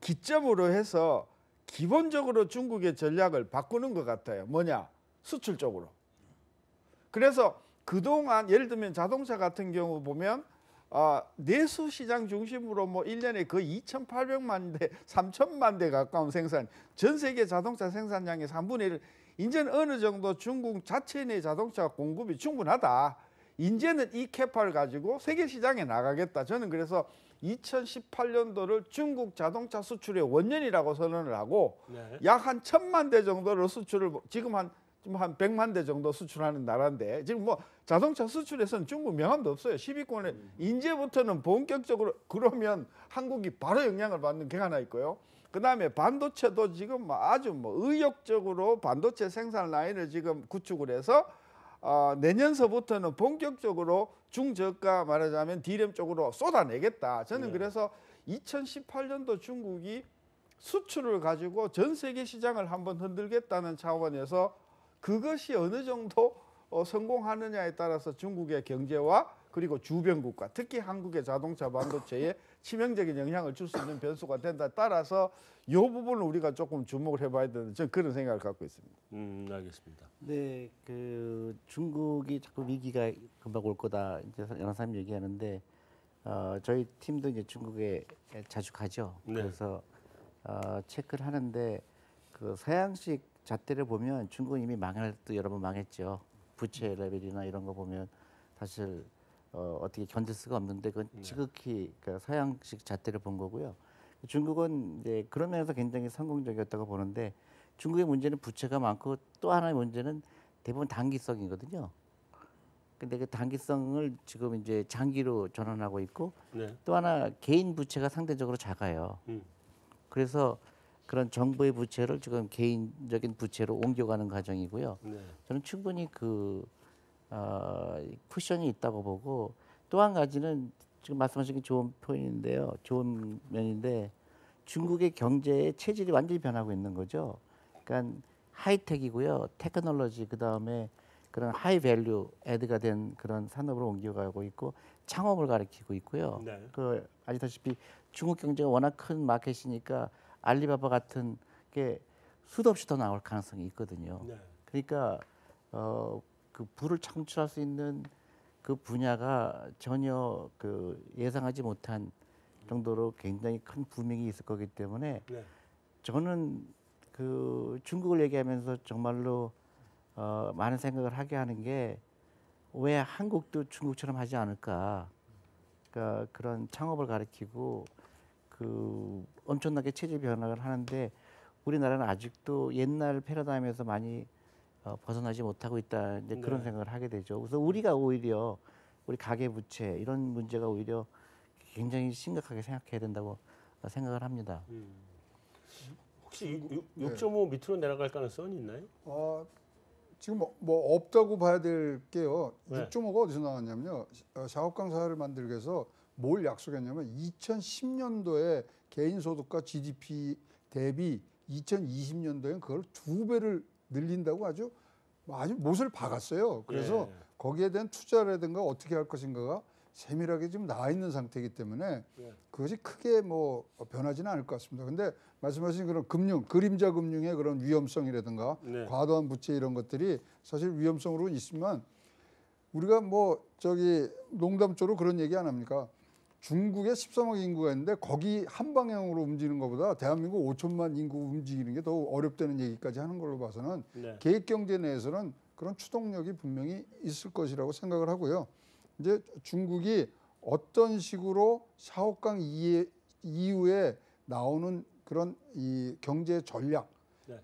기점으로 해서 기본적으로 중국의 전략을 바꾸는 것 같아요. 뭐냐? 수출 쪽으로. 그래서 그동안 예를 들면 자동차 같은 경우 보면 내수 시장 중심으로 뭐 1년에 거의 2,800만 대, 3,000만 대 가까운 생산, 전 세계 자동차 생산량의 3분의 1을 이제는 어느 정도 중국 자체 내 자동차 공급이 충분하다. 이제는 이 캐파를 가지고 세계 시장에 나가겠다. 저는 그래서 2018년도를 중국 자동차 수출의 원년이라고 선언을 하고 네. 약 한 1,000만 대 정도를 수출을 지금 한 100만 대 정도 수출하는 나라인데 지금 뭐 자동차 수출에서는 중국 명함도 없어요. 10위권에 이제부터는 본격적으로 그러면 한국이 바로 영향을 받는 게 하나 있고요. 그다음에 반도체도 지금 아주 의욕적으로 반도체 생산 라인을 지금 구축을 해서 내년서부터는 본격적으로 중저가 말하자면 D램 쪽으로 쏟아내겠다. 저는 그래서 2018년도 중국이 수출을 가지고 전 세계 시장을 한번 흔들겠다는 차원에서 그것이 어느 정도 성공하느냐에 따라서 중국의 경제와 그리고 주변 국가, 특히 한국의 자동차 반도체에 치명적인 영향을 줄 수 있는 변수가 된다. 따라서 이 부분을 우리가 조금 주목을 해봐야 되는 저는 그런 생각을 갖고 있습니다. 알겠습니다. 네, 그 중국이 자꾸 위기가 금방 올 거다 이제 여러 사람이 얘기하는데 저희 팀도 이제 중국에 자주 가죠. 네. 그래서 체크를 하는데 그 서양식 잣대를 보면 중국은 이미 망할 때 여러 번 망했죠. 부채 레벨이나 이런 거 보면 사실 어떻게 견딜 수가 없는데 그건 지극히 그 서양식 잣대를 본 거고요. 중국은 이제 그런 면에서 굉장히 성공적이었다고 보는데 중국의 문제는 부채가 많고 또 하나의 문제는 대부분 단기성이거든요. 근데 그 단기성을 지금 이제 장기로 전환하고 있고 네. 또 하나 개인 부채가 상대적으로 작아요. 그래서 그런 정부의 부채를 지금 개인적인 부채로 옮겨가는 과정이고요. 네. 저는 충분히 그 쿠션이 있다고 보고 또 한 가지는 지금 말씀하신 게 좋은 표현인데요. 좋은 면인데 중국의 경제의 체질이 완전히 변하고 있는 거죠. 그러니까 하이텍이고요. 테크놀로지 그다음에 그런 하이 밸류 애드가 된 그런 산업으로 옮겨가고 있고 창업을 가리키고 있고요. 네. 그 아시다시피 중국 경제가 워낙 큰 마켓이니까 알리바바 같은 게 수도 없이 더 나올 가능성이 있거든요. 네. 그러니까 그 부를 창출할 수 있는 그 분야가 전혀 그 예상하지 못한 정도로 굉장히 큰 부명이 있을 거기 때문에 네. 저는 그 중국을 얘기하면서 정말로 많은 생각을 하게 하는 게 왜 한국도 중국처럼 하지 않을까? 그러니까 그런 창업을 가리키고 그 엄청나게 체질 변화를 하는데 우리나라는 아직도 옛날 패러다임에서 많이 벗어나지 못하고 있다 이제 그런 생각을 하게 되죠. 그래서 우리가 오히려 우리 가계 부채 이런 문제가 오히려 굉장히 심각하게 생각해야 된다고 생각을 합니다. 혹시 6.5 밑으로 내려갈 가능성은 있나요? 지금 뭐 없다고 봐야 될 게요. 6.5가 어디서 나왔냐면요. 작업강사를 만들기 위해서 뭘 약속했냐면 2010년도에 개인 소득과 GDP 대비 2020년도엔 그걸 2배를 늘린다고 아주 못을 박았어요. 그래서 거기에 대한 투자라든가 어떻게 할 것인가가 세밀하게 지금 나와 있는 상태이기 때문에 그것이 크게 뭐 변하지는 않을 것 같습니다. 근데 말씀하신 그런 금융, 그림자 금융의 그런 위험성이라든가 과도한 부채 이런 것들이 사실 위험성으로 있으면 우리가 뭐 저기 농담조로 그런 얘기 안 합니까? 중국에 13억 인구가 있는데 거기 한 방향으로 움직이는 것보다 대한민국 5천만 인구 움직이는 게 더 어렵다는 얘기까지 하는 걸로 봐서는 계획 경제 내에서는 그런 추동력이 분명히 있을 것이라고 생각을 하고요. 이제 중국이 어떤 식으로 샤오강 이후에 나오는 그런 이 경제 전략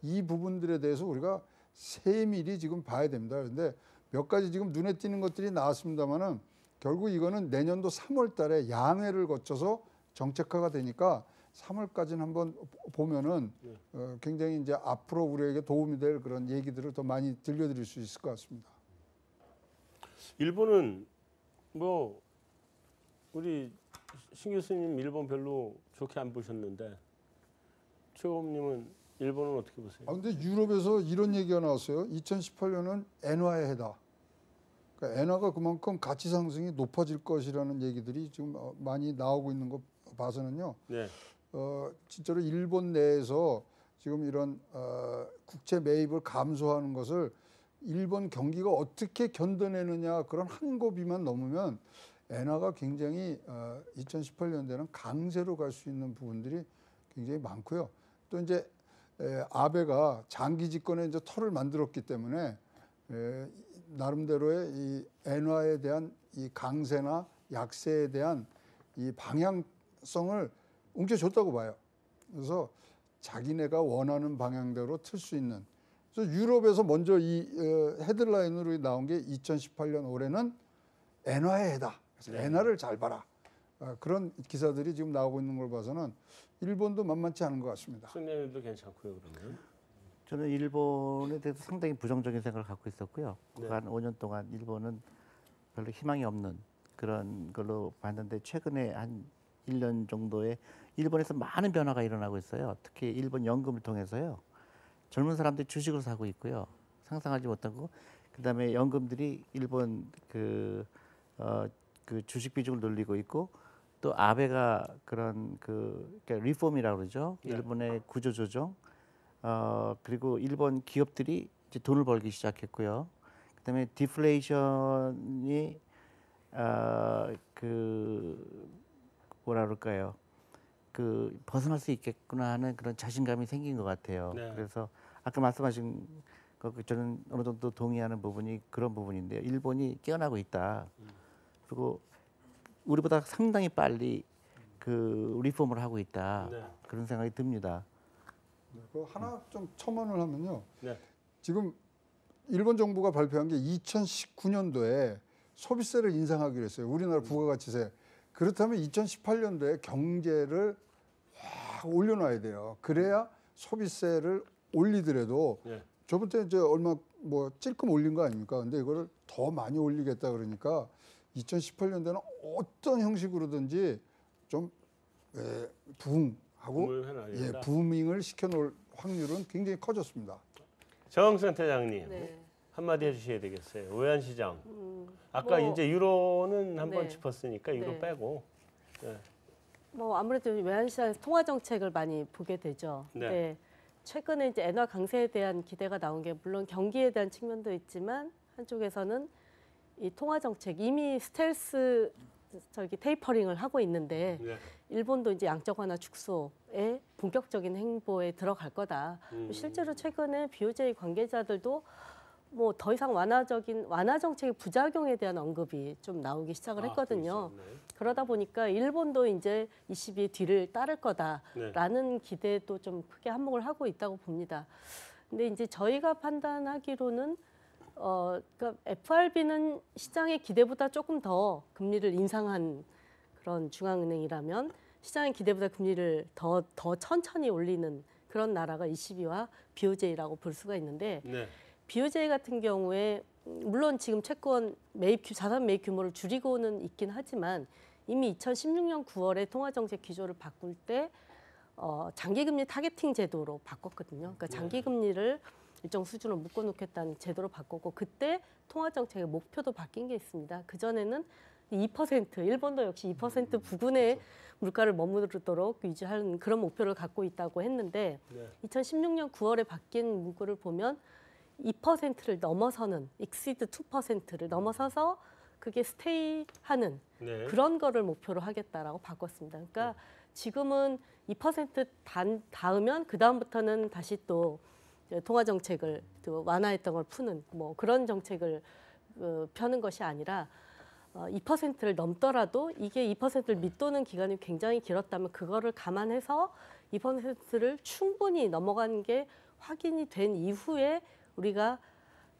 이 부분들에 대해서 우리가 세밀히 지금 봐야 됩니다. 그런데 몇 가지 지금 눈에 띄는 것들이 나왔습니다만은 결국 이거는 내년도 3월 달에 양회를 거쳐서 정책화가 되니까 3월까지는 한번 보면은 굉장히 이제 앞으로 우리에게 도움이 될 그런 얘기들을 더 많이 들려드릴 수 있을 것 같습니다. 일본은 뭐 우리 신 교수님 일본 별로 좋게 안 보셨는데 최고님은 일본은 어떻게 보세요? 근데 유럽에서 이런 얘기가 나왔어요. 2018년은 엔화의 해다. 그러니까 엔화가 그만큼 가치 상승이 높아질 것이라는 얘기들이 지금 많이 나오고 있는 거 봐서는요. 진짜로 일본 내에서 지금 이런 국채 매입을 감소하는 것을 일본 경기가 어떻게 견뎌내느냐 그런 한 고비만 넘으면 엔화가 굉장히 2018년대는 강세로 갈 수 있는 부분들이 굉장히 많고요. 또 이제 아베가 장기 집권에 이제 털을 만들었기 때문에 나름대로의 이 엔화에 대한 이 강세나 약세에 대한 이 방향성을 웅켜줬다고 봐요. 그래서 자기네가 원하는 방향대로 틀 수 있는. 그래서 유럽에서 먼저 이 헤드라인으로 나온 게 2018년 올해는 엔화의 해다. 그래서 엔화를 잘 봐라. 그런 기사들이 지금 나오고 있는 걸 봐서는 일본도 만만치 않은 것 같습니다. 승리도 괜찮고요, 그러면. 저는 일본에 대해서 상당히 부정적인 생각을 갖고 있었고요. 한 5년 동안 일본은 별로 희망이 없는 그런 걸로 봤는데 최근에 한 1년 정도에 일본에서 많은 변화가 일어나고 있어요. 특히 일본 연금을 통해서요. 젊은 사람들이 주식을 사고 있고요. 상상하지 못한 거. 그다음에 연금들이 일본 그 주식 비중을 늘리고 있고 또 아베가 그런 그러니까 리폼이라고 그러죠. 일본의 구조 조정. 그리고 일본 기업들이 이제 돈을 벌기 시작했고요. 그다음에 디플레이션이 뭐라 그럴까요? 벗어날 수 있겠구나 하는 그런 자신감이 생긴 것 같아요. 그래서 아까 말씀하신 거 저는 어느 정도 동의하는 부분이 그런 부분인데요. 일본이 깨어나고 있다. 그리고 우리보다 상당히 빨리 리폼을 하고 있다. 그런 생각이 듭니다. 하나 좀 첨언을 하면요. 지금 일본 정부가 발표한 게 2019년도에 소비세를 인상하기로 했어요. 우리나라 부가가치세. 그렇다면 2018년도에 경제를 확 올려놔야 돼요. 그래야 소비세를 올리더라도 저번 때 이제 얼마 뭐 찔끔 올린 거 아닙니까? 근데 이거를 더 많이 올리겠다 그러니까 2018년도에는 어떤 형식으로든지 좀 부흥하고 부밍을 시켜놓을 확률은 굉장히 커졌습니다. 정센터장님 한마디 해주셔야 되겠어요. 외환시장. 아까 이제 유로는 한번 짚었으니까 유로 빼고. 뭐 아무래도 외환시장에서 통화 정책을 많이 보게 되죠. 최근에 이제 엔화 강세에 대한 기대가 나온 게 물론 경기에 대한 측면도 있지만 한쪽에서는 이 통화 정책 이미 스텔스 테이퍼링을 하고 있는데 일본도 이제 양적 완화 축소에 본격적인 행보에 들어갈 거다. 실제로 최근에 BOJ 관계자들도 뭐 더 이상 완화 정책의 부작용에 대한 언급이 좀 나오기 시작을 했거든요. 그러다 보니까 일본도 이제 22 뒤를 따를 거다라는 기대도 좀 크게 한몫을 하고 있다고 봅니다. 근데 이제 저희가 판단하기로는 그러니까 FRB는 시장의 기대보다 조금 더 금리를 인상한 그런 중앙은행이라면 시장의 기대보다 금리를 더 천천히 올리는 그런 나라가 ECB와 BOJ라고 볼 수가 있는데 BOJ 같은 경우에 물론 지금 채권 자산 매입 규모를 줄이고는 있긴 하지만 이미 2016년 9월에 통화정책 기조를 바꿀 때 장기금리 타겟팅 제도로 바꿨거든요. 그러니까 장기금리를 일정 수준으로 묶어놓겠다는 제도로 바꿨고 그때 통화정책의 목표도 바뀐 게 있습니다. 그전에는 2%, 일본도 역시 2% 부근의 물가를 머무르도록 유지하는 그런 목표를 갖고 있다고 했는데 2016년 9월에 바뀐 문구를 보면 2%를 넘어서는 exceed 2%를 넘어서서 그게 스테이하는 그런 거를 목표로 하겠다라고 바꿨습니다. 그러니까 지금은 2% 닿으면 그 다음부터는 다시 또 통화 정책을 또 완화했던 걸 푸는 뭐 그런 정책을 펴는 것이 아니라 2%를 넘더라도 이게 2%를 밑도는 기간이 굉장히 길었다면 그거를 감안해서 2%를 충분히 넘어간 게 확인이 된 이후에 우리가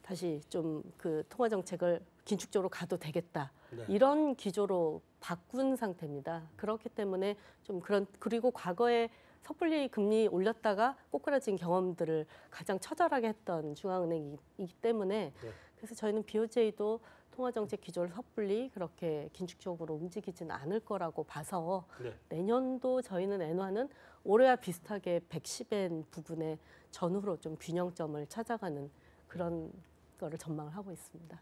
다시 좀 그 통화 정책을 긴축적으로 가도 되겠다. 이런 기조로 바꾼 상태입니다. 그렇기 때문에 좀 그리고 과거에 섣불리 금리 올렸다가 꼬꾸라진 경험들을 가장 처절하게 했던 중앙은행이기 때문에 그래서 저희는 BOJ도 통화정책 기조를 섣불리 그렇게 긴축적으로 움직이지는 않을 거라고 봐서 내년도 저희는 엔화는 올해와 비슷하게 110엔 부분의 전후로 좀 균형점을 찾아가는 그런 거를 전망을 하고 있습니다.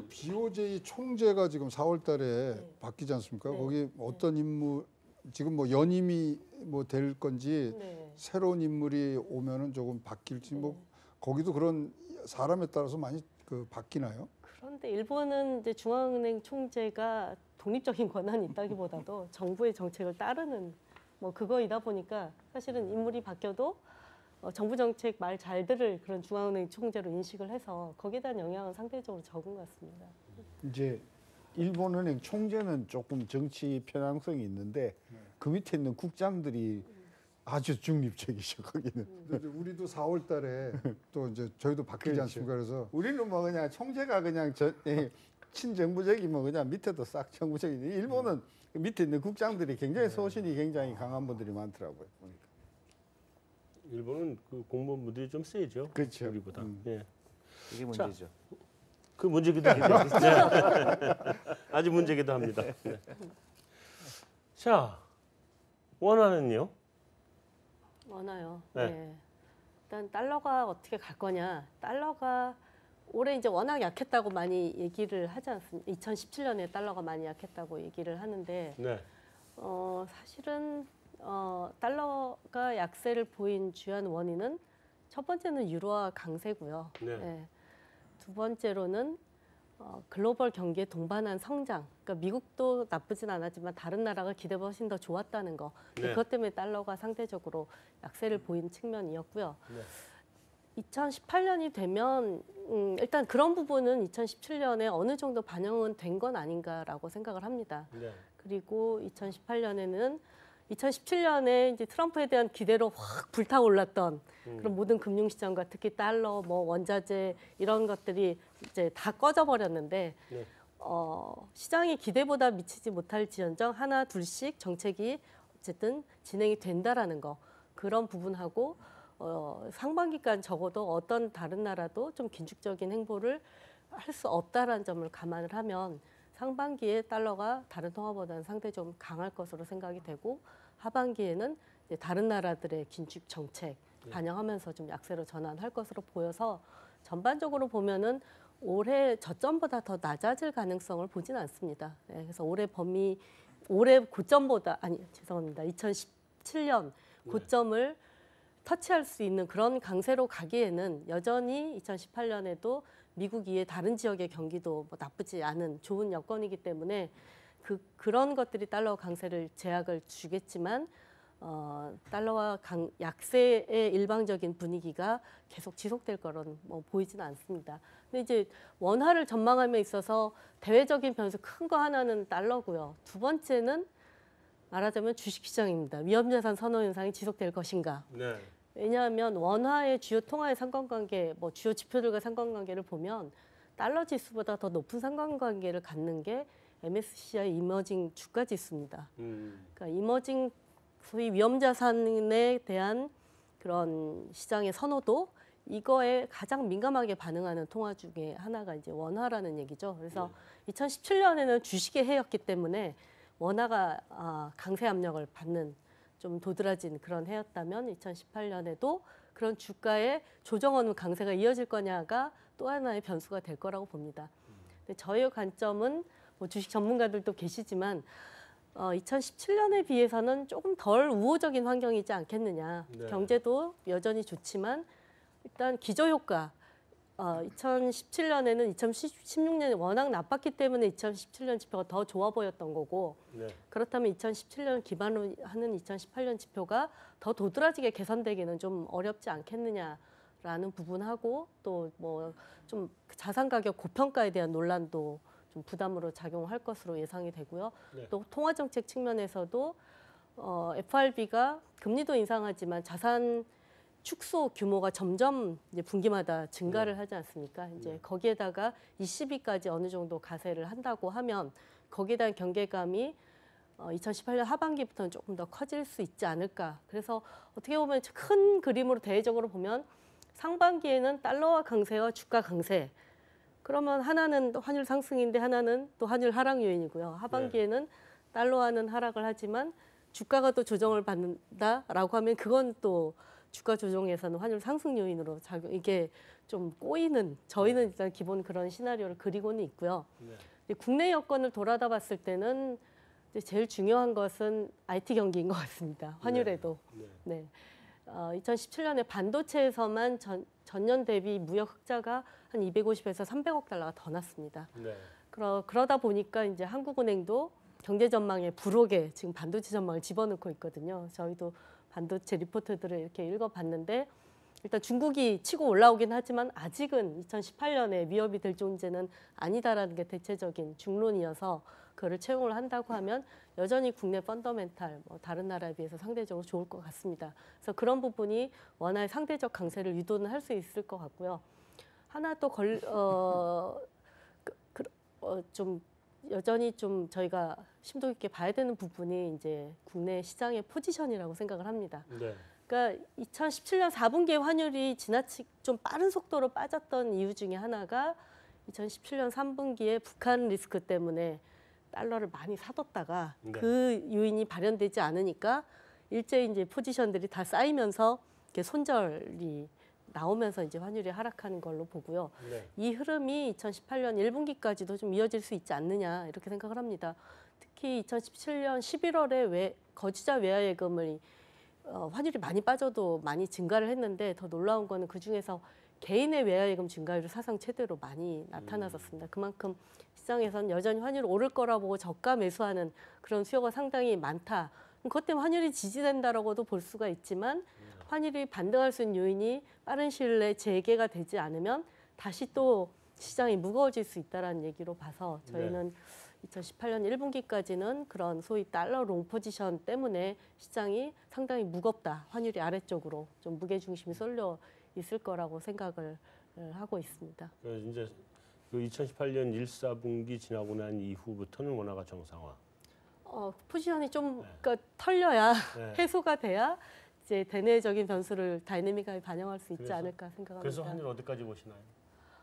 BOJ 총재가 지금 4월달에 바뀌지 않습니까? 거기 어떤 인물 지금 뭐 연임이 뭐 될 건지 새로운 인물이 오면은 조금 바뀔지 뭐 거기도 그런 사람에 따라서 많이 바뀌나요? 그런데 일본은 이제 중앙은행 총재가 독립적인 권한이 있다기보다도 정부의 정책을 따르는 뭐 그거이다 보니까 사실은 인물이 바뀌어도 정부 정책 말 잘 들을 그런 중앙은행 총재로 인식을 해서 거기에 대한 영향은 상대적으로 적은 것 같습니다. 이제 일본은행 총재는 조금 정치 편향성이 있는데 그 밑에 있는 국장들이 아주 중립적이죠. 거기는. 우리도 4월달에 또 이제 저희도 바뀌지 않습니까? 그래서 우리는 뭐 그냥 총재가 그냥 친정부적이면 그냥 밑에도 싹 정부적이지. 일본은 그 밑에 있는 국장들이 굉장히 소신이 굉장히 강한 분들이 많더라고요. 보니까. 일본은 그 공무원분들이 좀 세죠. 그렇죠. 우리보다. 이게 문제죠. 그 문제기도 하죠. 아주 문제기도 합니다. 자, 원화는요? 원화요. 일단 달러가 어떻게 갈 거냐. 달러가 올해 이제 워낙 약했다고 많이 얘기를 하지 않습니까? 2017년에 달러가 많이 약했다고 얘기를 하는데 사실은 달러가 약세를 보인 주요한 원인은 첫 번째는 유로화 강세고요. 두 번째로는 글로벌 경기의 동반한 성장. 그러니까 미국도 나쁘진 않았지만 다른 나라가 기대보다 훨씬 더 좋았다는 거. 그것 때문에 달러가 상대적으로 약세를 보인 측면이었고요. 2018년이 되면 일단 그런 부분은 2017년에 어느 정도 반영은 된 건 아닌가라고 생각을 합니다. 그리고 2017년에 이제 트럼프에 대한 기대로 확 불타올랐던 그런 모든 금융시장과 특히 달러, 뭐 원자재 이런 것들이 이제 다 꺼져버렸는데 시장이 기대보다 미치지 못할지언정 하나 둘씩 정책이 어쨌든 진행이 된다라는 거 그런 부분하고 상반기까지 적어도 어떤 다른 나라도 좀 긴축적인 행보를 할 수 없다라는 점을 감안을 하면 상반기에 달러가 다른 통화보다는 상대적으로 강할 것으로 생각이 되고 하반기에는 이제 다른 나라들의 긴축 정책 반영하면서 좀 약세로 전환할 것으로 보여서 전반적으로 보면은 올해 저점보다 더 낮아질 가능성을 보지는 않습니다. 그래서 올해 고점보다 2017년 고점을 터치할 수 있는 그런 강세로 가기에는 여전히 2018년에도 미국 이외 다른 지역의 경기도 뭐 나쁘지 않은 좋은 여건이기 때문에 그런 것들이 달러 강세를 제약을 주겠지만 달러와 약세의 일방적인 분위기가 계속 지속될 거로는 뭐 보이지는 않습니다. 근데 이제 원화를 전망함에 있어서 대외적인 변수 큰 거 하나는 달러고요. 두 번째는 말하자면 주식시장입니다. 위험자산 선호 현상이 지속될 것인가. 왜냐하면 원화의 주요 통화의 상관관계, 뭐 주요 지표들과 상관관계를 보면 달러 지수보다 더 높은 상관관계를 갖는 게 MSCI 이머징 주가 지수입니다. 그러니까 이머징 소위 위험자산에 대한 그런 시장의 선호도 이거에 가장 민감하게 반응하는 통화 중에 하나가 이제 원화라는 얘기죠. 그래서 2017년에는 주식의 해였기 때문에 원화가 강세 압력을 받는 좀 도드라진 그런 해였다면 2018년에도 그런 주가의 조정원 강세가 이어질 거냐가 또 하나의 변수가 될 거라고 봅니다. 근데 저희의 관점은 뭐 주식 전문가들도 계시지만 2017년에 비해서는 조금 덜 우호적인 환경이지 않겠느냐. 네. 경제도 여전히 좋지만 일단 기저효과 2017년에는 2016년이 워낙 나빴기 때문에 2017년 지표가 더 좋아 보였던 거고 네. 그렇다면 2017년 기반으로 하는 2018년 지표가 더 도드라지게 개선되기는 좀 어렵지 않겠느냐라는 부분하고 또 뭐 좀 자산 가격 고평가에 대한 논란도 좀 부담으로 작용할 것으로 예상이 되고요. 네. 또 통화 정책 측면에서도 FRB가 금리도 인상하지만 자산 축소 규모가 점점 이제 분기마다 증가를 하지 않습니까? 이제 거기에다가 22까지 어느 정도 가세를 한다고 하면 거기에 대한 경계감이 2018년 하반기부터는 조금 더 커질 수 있지 않을까. 그래서 어떻게 보면 큰 그림으로 대외적으로 보면 상반기에는 달러화 강세와 주가 강세. 그러면 하나는 환율 상승인데 하나는 또 환율 하락 요인이고요. 하반기에는 달러화는 하락을 하지만 주가가 또 조정을 받는다라고 하면 그건 또 주가 조정에서는 환율 상승 요인으로 작용. 이게 좀 꼬이는 저희는 일단 기본 그런 시나리오를 그리고는 있고요. 네. 국내 여건을 돌아다 봤을 때는 이제 제일 중요한 것은 IT 경기인 것 같습니다. 환율에도. 네. 2017년에 반도체에서만 전년 대비 무역 흑자가 한 250에서 300억 달러가 더 났습니다. 네. 그러다 보니까 이제 한국은행도 경제 전망에 불혹에 지금 반도체 전망을 집어넣고 있거든요. 저희도 반도체 리포트들을 이렇게 읽어봤는데 일단 중국이 치고 올라오긴 하지만 아직은 2018년에 위협이 될 존재는 아니다라는 게 대체적인 중론이어서 그거를 채용을 한다고 하면 여전히 국내 펀더멘탈 뭐 다른 나라에 비해서 상대적으로 좋을 것 같습니다. 그래서 그런 부분이 원화의 상대적 강세를 유도는 할 수 있을 것 같고요. 하나 또 좀 여전히 좀 저희가 심도 있게 봐야 되는 부분이 이제 국내 시장의 포지션이라고 생각을 합니다. 네. 그러니까 2017년 4분기에 환율이 지나치게 좀 빠른 속도로 빠졌던 이유 중에 하나가 2017년 3분기에 북한 리스크 때문에 달러를 많이 사뒀다가 네. 그 요인이 발현되지 않으니까 일제히 이제 포지션들이 다 쌓이면서 이렇게 손절이 나오면서 이제 환율이 하락하는 걸로 보고요. 네. 이 흐름이 2018년 1분기까지도 좀 이어질 수 있지 않느냐 이렇게 생각을 합니다. 특히 2017년 11월에 거주자 외화 예금을 환율이 많이 빠져도 많이 증가를 했는데 더 놀라운 거는 그중에서 개인의 외화 예금 증가율이 사상 최대로 많이 나타났었습니다. 그만큼 시장에서는 여전히 환율이 오를 거라 보고 저가 매수하는 그런 수요가 상당히 많다. 그것 때문에 환율이 지지된다라고도 볼 수가 있지만 환율이 반등할 수 있는 요인이 빠른 시일 내에 재개가 되지 않으면 다시 또 시장이 무거워질 수 있다는 얘기로 봐서 저희는 2018년 1분기까지는 그런 소위 달러 롱 포지션 때문에 시장이 상당히 무겁다. 환율이 아래쪽으로 좀 무게중심이 쏠려 있을 거라고 생각을 하고 있습니다. 이제 그 2018년 1, 4분기 지나고 난 이후부터는 원화가 정상화. 포지션이 좀 그러니까 털려야 네. 해소가 돼야 이제 대내적인 변수를 다이내믹하게 반영할 수 있지 그래서- 않을까 생각합니다. 그래서 환율 어디까지 보시나요?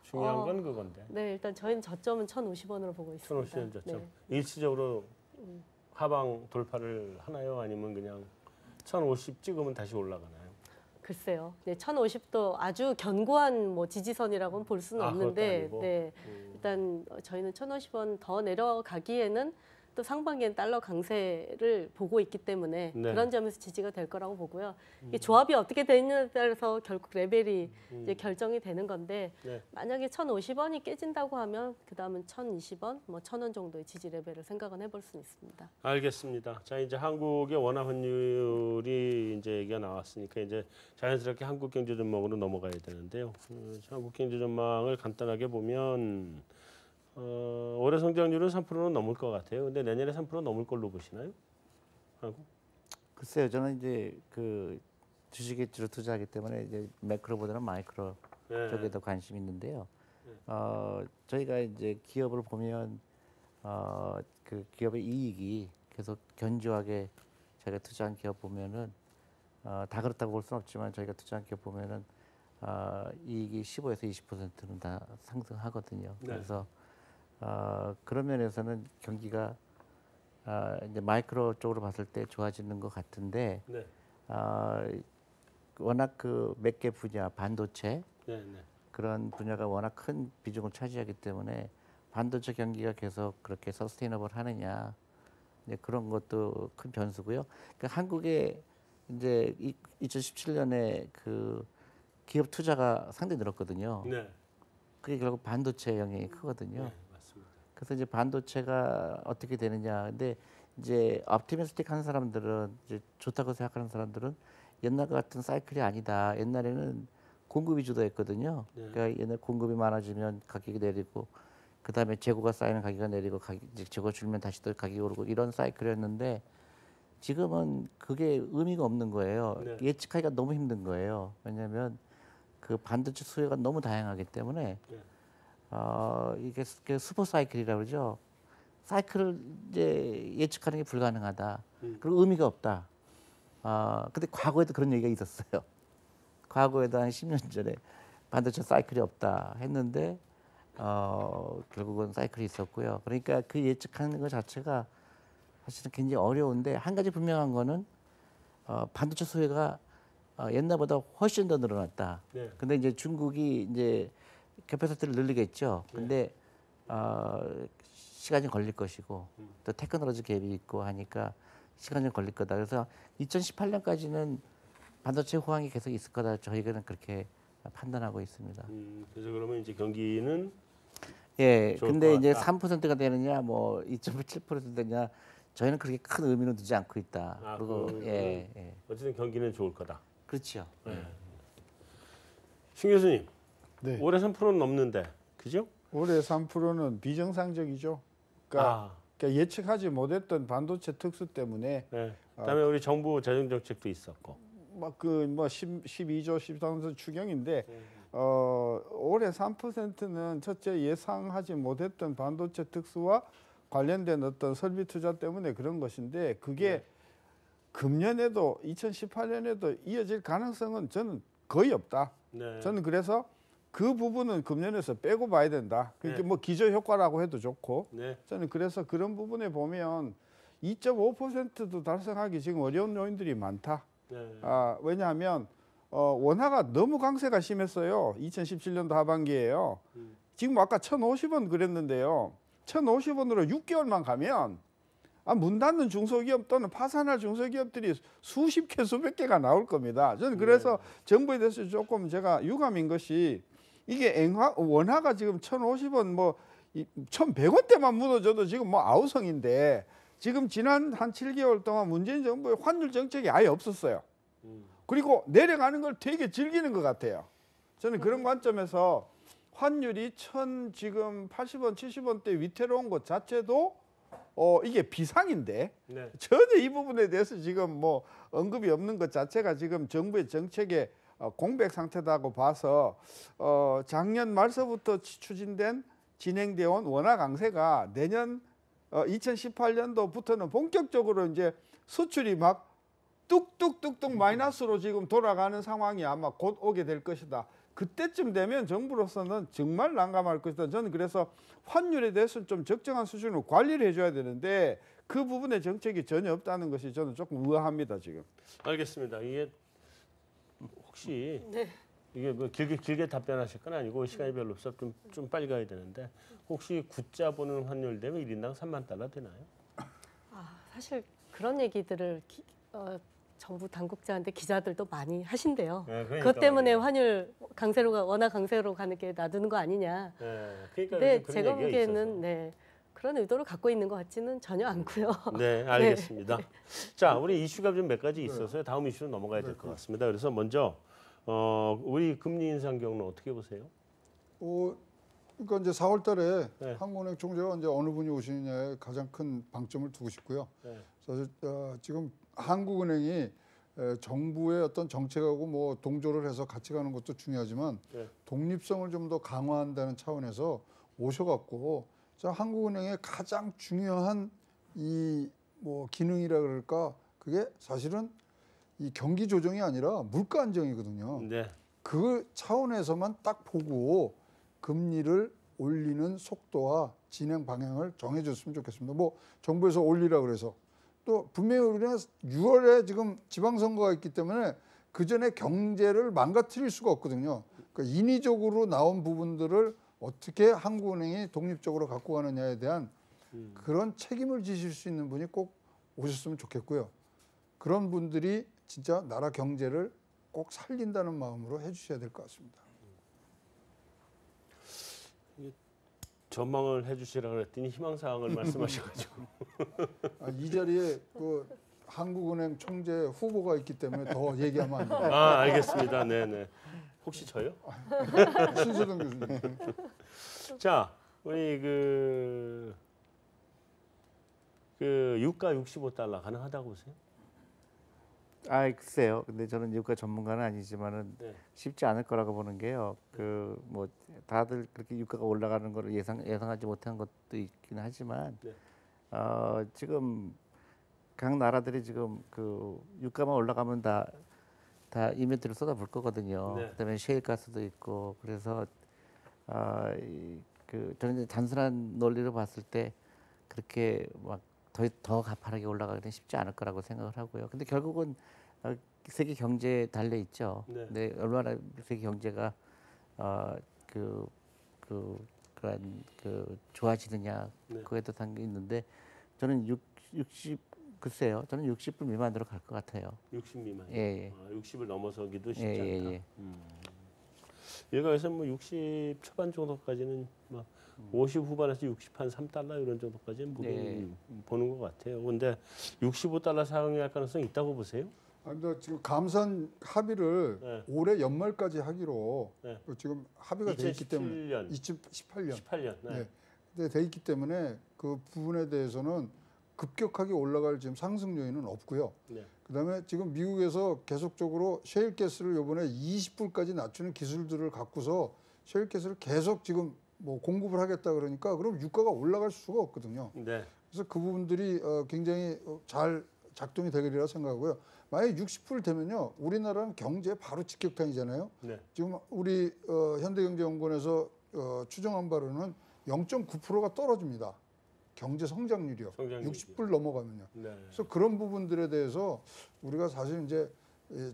중요한 건 그건데. 네, 일단 저희는 저점은 1,050원으로 보고 있습니다. 1,050원 저점. 네. 일시적으로 하방 돌파를 하나요? 아니면 그냥 1,050 찍으면 다시 올라가나요? 글쎄요. 네, 1,050도 아주 견고한 뭐 지지선이라고는 볼 수는 없는데, 그것도 아니고? 네, 일단 저희는 1,050원 더 내려가기에는 또 상반기엔 달러 강세를 보고 있기 때문에 네. 그런 점에서 지지가 될 거라고 보고요. 이게 조합이 어떻게 되느냐에 따라서 결국 레벨이 이제 결정이 되는 건데 네. 만약에 1,050원이 깨진다고 하면 그 다음은 1,020원, 뭐 1,000원 정도의 지지 레벨을 생각은 해볼 수는 있습니다. 알겠습니다. 자, 이제 한국의 원화 환율이 이제 얘기가 나왔으니까 이제 자연스럽게 한국 경제 전망으로 넘어가야 되는데요. 한국 경제 전망을 간단하게 보면 올해 성장률은 3%는 넘을 것 같아요. 근데 내년에 3% 넘을 걸로 보시나요? 한국? 글쎄요, 저는 이제 그 주식에 주로 투자하기 때문에 이제 매크로보다는 마이크로 네. 쪽에 더 관심이 있는데요. 저희가 이제 기업을 보면 그 기업의 이익이 계속 견조하게 저희가 투자한 기업 보면은 다 그렇다고 볼 수는 없지만 저희가 투자한 기업 보면은 이익이 15에서 20%는 다 상승하거든요. 네. 그래서 그런 면에서는 경기가 이제 마이크로 쪽으로 봤을 때 좋아지는 것 같은데 네. 워낙 그 몇 개 분야 반도체 네, 네. 그런 분야가 워낙 큰 비중을 차지하기 때문에 반도체 경기가 계속 그렇게 서스테이너블 하느냐 이제 그런 것도 큰 변수고요. 그러니까 한국의 이제 2017년에 그 기업 투자가 상당히 늘었거든요. 네. 그게 결국 반도체 영향이 크거든요. 네, 맞습니다. 그래서 이제 반도체가 어떻게 되느냐. 근데 이제 옵티미스틱한 사람들은 이제 좋다고 생각하는 사람들은 옛날 같은 사이클이 아니다. 옛날에는 공급이 주도했거든요. 네. 그러니까 옛날 공급이 많아지면 가격이 내리고 그다음에 재고가 쌓이면 가격이 내리고 이제 재고 줄면 다시 또 가격이 오르고 이런 사이클이었는데 지금은 그게 의미가 없는 거예요. 네. 예측하기가 너무 힘든 거예요. 왜냐하면 그 반도체 수요가 너무 다양하기 때문에 네. 이게 슈퍼 사이클이라고 그러죠. 사이클을 이제 예측하는 게 불가능하다. 그리고 의미가 없다. 근데 과거에도 그런 얘기가 있었어요. 과거에도 한 10년 전에 반도체 사이클이 없다 했는데 결국은 사이클이 있었고요. 그러니까 그 예측하는 것 자체가 사실은 굉장히 어려운데 한 가지 분명한 거는 반도체 수요가 옛날보다 훨씬 더 늘어났다. 네. 근데 이제 중국이 이제 캐패시티를 늘리겠죠. 근데 시간이 걸릴 것이고 또 테크놀로지 갭이 있고 하니까 시간이 좀 걸릴 거다. 그래서 2018년까지는 반도체 호황이 계속 있을 거다. 저희는 그렇게 판단하고 있습니다. 그래서 그러면 이제 경기는 예. 좋을 근데 것 이제 같다. 3%가 되느냐, 뭐 2.7% 되냐, 저희는 그렇게 큰 의미는 두지 않고 있다. 그리고 예. 어쨌든 경기는 좋을 거다. 그렇죠. 신 교수님, 네. 올해 3%는 넘는데, 그죠? 올해 3%는 비정상적이죠. 그러니까 예측하지 못했던 반도체 특수 때문에 네. 그다음에 우리 정부 재정 정책도 있었고. 막 그 뭐 12조 13조 추경인데 올해 3%는 첫째 예상하지 못했던 반도체 특수와 관련된 어떤 설비 투자 때문에 그런 것인데 그게 금년에도 2018년에도 이어질 가능성은 저는 거의 없다. 네. 저는 그래서 그 부분은 금년에서 빼고 봐야 된다. 그러니까 뭐 기저 효과라고 해도 좋고 네. 저는 그래서 그런 부분에 보면 2.5%도 달성하기 지금 어려운 요인들이 많다. 네. 왜냐하면 원화가 너무 강세가 심했어요. 2017년도 하반기에요. 지금 아까 1,050원 그랬는데요. 1,050원으로 6개월만 가면 문 닫는 중소기업 또는 파산할 중소기업들이 수십 개, 수백 개가 나올 겁니다. 저는 그래서 정부에 대해서 조금 제가 유감인 것이 이게 원화가 지금 1,050원 뭐 1,100원대만 무너져도 지금 뭐 아우성인데 지금 지난 한 7개월 동안 문재인 정부의 환율 정책이 아예 없었어요. 그리고 내려가는 걸 되게 즐기는 것 같아요. 저는 그런 관점에서 환율이 지금 80원, 70원대 위태로운 것 자체도 이게 비상인데 전혀 이 부분에 대해서 지금 뭐 언급이 없는 것 자체가 지금 정부의 정책의 공백 상태다고 봐서 작년 말서부터 진행되어 온 원화 강세가 내년 2018년도부터는 본격적으로 이제 수출이 막 뚝뚝뚝뚝 마이너스로 지금 돌아가는 상황이 아마 곧 오게 될 것이다. 그때쯤 되면 정부로서는 정말 난감할 것이다. 저는 그래서 환율에 대해서 좀 적정한 수준으로 관리를 해줘야 되는데 그 부분에 정책이 전혀 없다는 것이 저는 조금 의아합니다 지금. 알겠습니다. 이게 혹시 이게 뭐 길게 답변하실 건 아니고 시간이 별로 없어 좀 빨리 가야 되는데 혹시 굿자 보는 환율 되면 1인당 3만 달러 되나요? 사실 그런 얘기들을 정부 당국자한테 기자들도 많이 하신대요. 네, 그러니까 그것 때문에 환율 원화 강세로 가는 게 놔두는 거 아니냐. 네, 그러니까 근데 제가 보기에는 그런 의도를 갖고 있는 것 같지는 전혀 않고요. 네, 알겠습니다. 자, 우리 이슈가 좀 몇 가지 있어서 다음 이슈로 넘어가야 될 것 같습니다. 그래서 먼저 우리 금리 인상 경로는 어떻게 보세요? 그러니까 이제 4월달에 한국은행 총재가 이제 어느 분이 오시느냐에 가장 큰 방점을 두고 싶고요. 사실 지금 한국은행이 정부의 어떤 정책하고 뭐 동조를 해서 같이 가는 것도 중요하지만 독립성을 좀 더 강화한다는 차원에서 오셔갖고 한국은행의 가장 중요한 이 뭐 기능이라 그럴까 그게 사실은 이 경기 조정이 아니라 물가 안정이거든요. 그 차원에서만 딱 보고 금리를 올리는 속도와 진행 방향을 정해줬으면 좋겠습니다. 뭐 정부에서 올리라 그래서 또 분명히 우리는 6월에 지금 지방선거가 있기 때문에 그 전에 경제를 망가뜨릴 수가 없거든요. 그러니까 인위적으로 나온 부분들을 어떻게 한국은행이 독립적으로 갖고 가느냐에 대한 그런 책임을 지실 수 있는 분이 꼭 오셨으면 좋겠고요. 그런 분들이 진짜 나라 경제를 꼭 살린다는 마음으로 해주셔야 될 것 같습니다. 전망을 해주시라고 그랬더니 희망사항을 말씀하셔가지고. 이 자리에 그 한국은행 총재 후보가 있기 때문에 더 얘기하면 안 돼요. 아, 알겠습니다. 네네. 혹시 저요? 신소동 교수님. 자, 우리 유가 65달러 가능하다고 보세요? 글쎄요. 근데 저는 유가 전문가는 아니지만은 네. 쉽지 않을 거라고 보는 게요. 뭐 다들 그렇게 유가가 올라가는 거를 예상하지 못한 것도 있긴 하지만 네. 지금 각 나라들이 지금 유가만 올라가면 다 이벤트를 쏟아볼 거거든요. 네. 그다음에 셰일가스도 있고 그래서 저는 이제 단순한 논리로 봤을 때 그렇게 막 더 가파르게 올라가기는 쉽지 않을 거라고 생각을 하고요. 근데 결국은 세계 경제에 달려 있죠. 네. 근데 얼마나 세계 경제가 그런 좋아지느냐 네. 그거에도 담겨 있는데 저는 60 저는 60불 미만으로 갈 것 같아요. 60 미만. 예. 60을 넘어서기도 쉽지 예, 않다. 예. 여기서 뭐 60 초반 정도까지는 막 50 후반에서 60 한 3달러 이런 정도까지는 보는 것 같아요. 근데 65달러 사용할 가능성이 있다고 보세요? 근데 지금 감산 합의를 네. 올해 연말까지 하기로 네. 지금 합의가 돼 있기 때문에 2018년. 2018년. 네. 네. 돼 있기 때문에 그 부분에 대해서는 급격하게 올라갈 지금 상승 요인은 없고요. 네. 그다음에 지금 미국에서 계속적으로 셰일가스를 이번에 20불까지 낮추는 기술들을 갖고서 셰일가스를 계속 지금 뭐 공급을 하겠다 그러니까 그럼 유가가 올라갈 수가 없거든요. 네. 그래서 그 부분들이 굉장히 잘 작동이 되리라 생각하고요. 만약에 60불 되면요, 우리나라는 경제 바로 직격탄이잖아요. 네. 지금 우리 현대경제연구원에서 추정한 바로는 0.9%가 떨어집니다. 경제 성장률이요. 60불 넘어가면요. 네. 그래서 그런 부분들에 대해서 우리가 사실 이제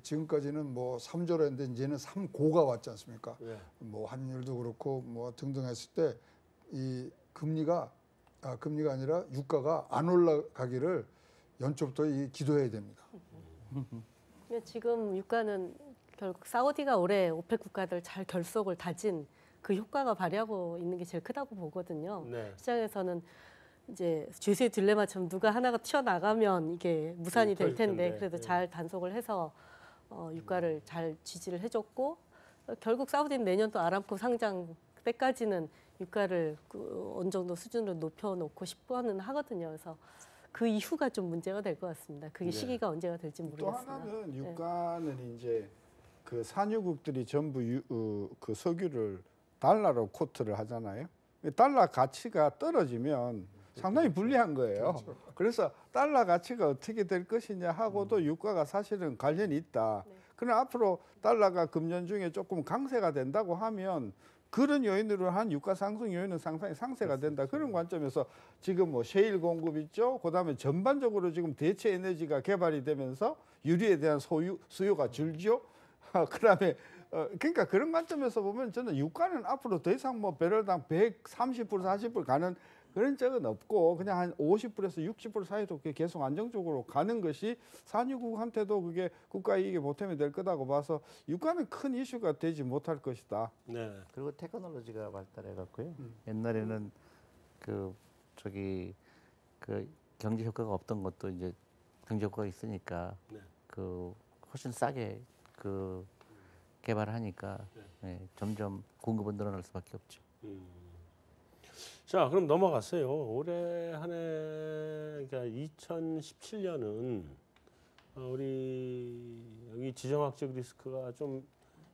지금까지는 뭐 3조라는데 이제는 3고가 왔지 않습니까? 네. 뭐 환율도 그렇고 뭐 등등 했을 때 이 금리가 아니라 유가가 안 올라가기를 연초부터 기도해야 됩니다. 지금 유가는 결국 사우디가 올해 오펙 국가들 잘 결속을 다진 그 효과가 발휘하고 있는 게 제일 크다고 보거든요. 네. 시장에서는 이제 죄수의 딜레마처럼 누가 하나가 튀어나가면 이게 무산이 될 텐데 그래도 잘 단속을 해서 유가를 잘 지지를 해줬고 결국 사우디는 내년 또 아람코 상장 때까지는 유가를 어느 정도 수준으로 높여놓고 싶어는 하거든요. 그래서 그 이후가 좀 문제가 될 것 같습니다. 그게 시기가 언제가 될지 모르겠으나. 또 하나는 유가는 이제 그 산유국들이 전부 그 석유를 달러로 코트를 하잖아요. 달러 가치가 떨어지면 상당히 불리한 거예요. 그렇죠. 그래서 달러 가치가 어떻게 될 것이냐 하고도 유가가 사실은 관련이 있다. 그러나 앞으로 달러가 금년 중에 조금 강세가 된다고 하면 그런 요인으로 한 유가 상승 요인은 상당히 상세가 된다. 그런 관점에서 지금 뭐 셰일 공급 있죠. 그다음에 전반적으로 지금 대체 에너지가 개발이 되면서 유리에 대한 수요가 줄죠. 그다음에 그러니까 그런 관점에서 보면 저는 유가는 앞으로 더 이상 뭐 배럴당 130불, 40불 가는 그런 적은 없고 그냥 한 50불에서 60불 사이로 계속 안정적으로 가는 것이 산유국한테도 그게 국가 이익에 보탬이 될 거라고 봐서 유가는 큰 이슈가 되지 못할 것이다. 네. 그리고 테크놀로지가 발달해 갖고요. 옛날에는 그 경제 효과가 없던 것도 이제 경제 효과가 있으니까 네. 훨씬 싸게 개발을 하니까 점점 공급은 늘어날 수밖에 없죠. 자, 그럼 넘어갔어요. 올해 한 해, 그러니까 2017년은 우리 여기 지정학적 리스크가 좀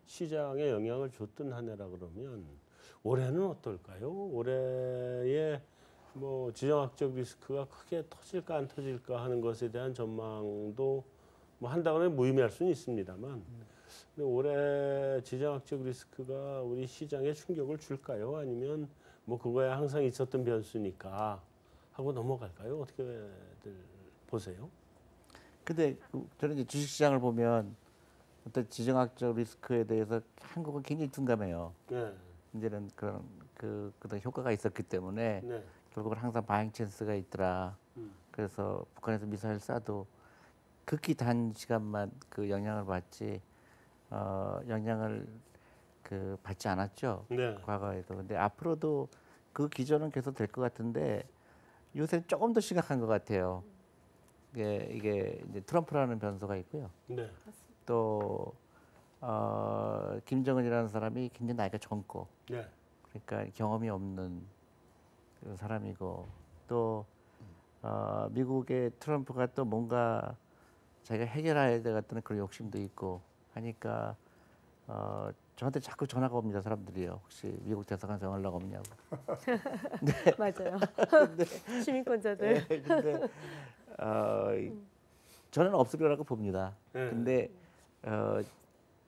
시장에 영향을 줬던 한 해라 그러면 올해는 어떨까요? 올해에 뭐 지정학적 리스크가 크게 터질까 안 터질까 하는 것에 대한 전망도 뭐 한다고 하면 무의미할 수는 있습니다만 근데 올해 지정학적 리스크가 우리 시장에 충격을 줄까요? 아니면 뭐 그거야 항상 있었던 변수니까 하고 넘어갈까요? 어떻게들 보세요? 근데 저는 이제 주식시장을 보면 어떤 지정학적 리스크에 대해서 한국은 굉장히 둔감해요. 네. 이제는 그런 그런 효과가 있었기 때문에 네. 결국은 항상 바잉 찬스가 있더라. 그래서 북한에서 미사일 쏴도 극히 단 시간만 그 영향을 받지 영향을 받지 않았죠. 네. 과거에도. 근데 앞으로도 그 기조는 계속 될 것 같은데 요새 조금 더 심각한 것 같아요. 이게 이제 트럼프라는 변수가 있고요. 네. 또 김정은이라는 사람이 굉장히 나이가 젊고, 네. 그러니까 경험이 없는 그 사람이고, 또 미국의 트럼프가 또 뭔가 자기가 해결해야 될 같은 그런 욕심도 있고 하니까 저한테 자꾸 전화가 옵니다. 사람들이요. 혹시 미국 대사관 연락 없냐고. 네. 맞아요. 시민권자들. 네, 근데 저는 없을 거라고 봅니다. 네. 근데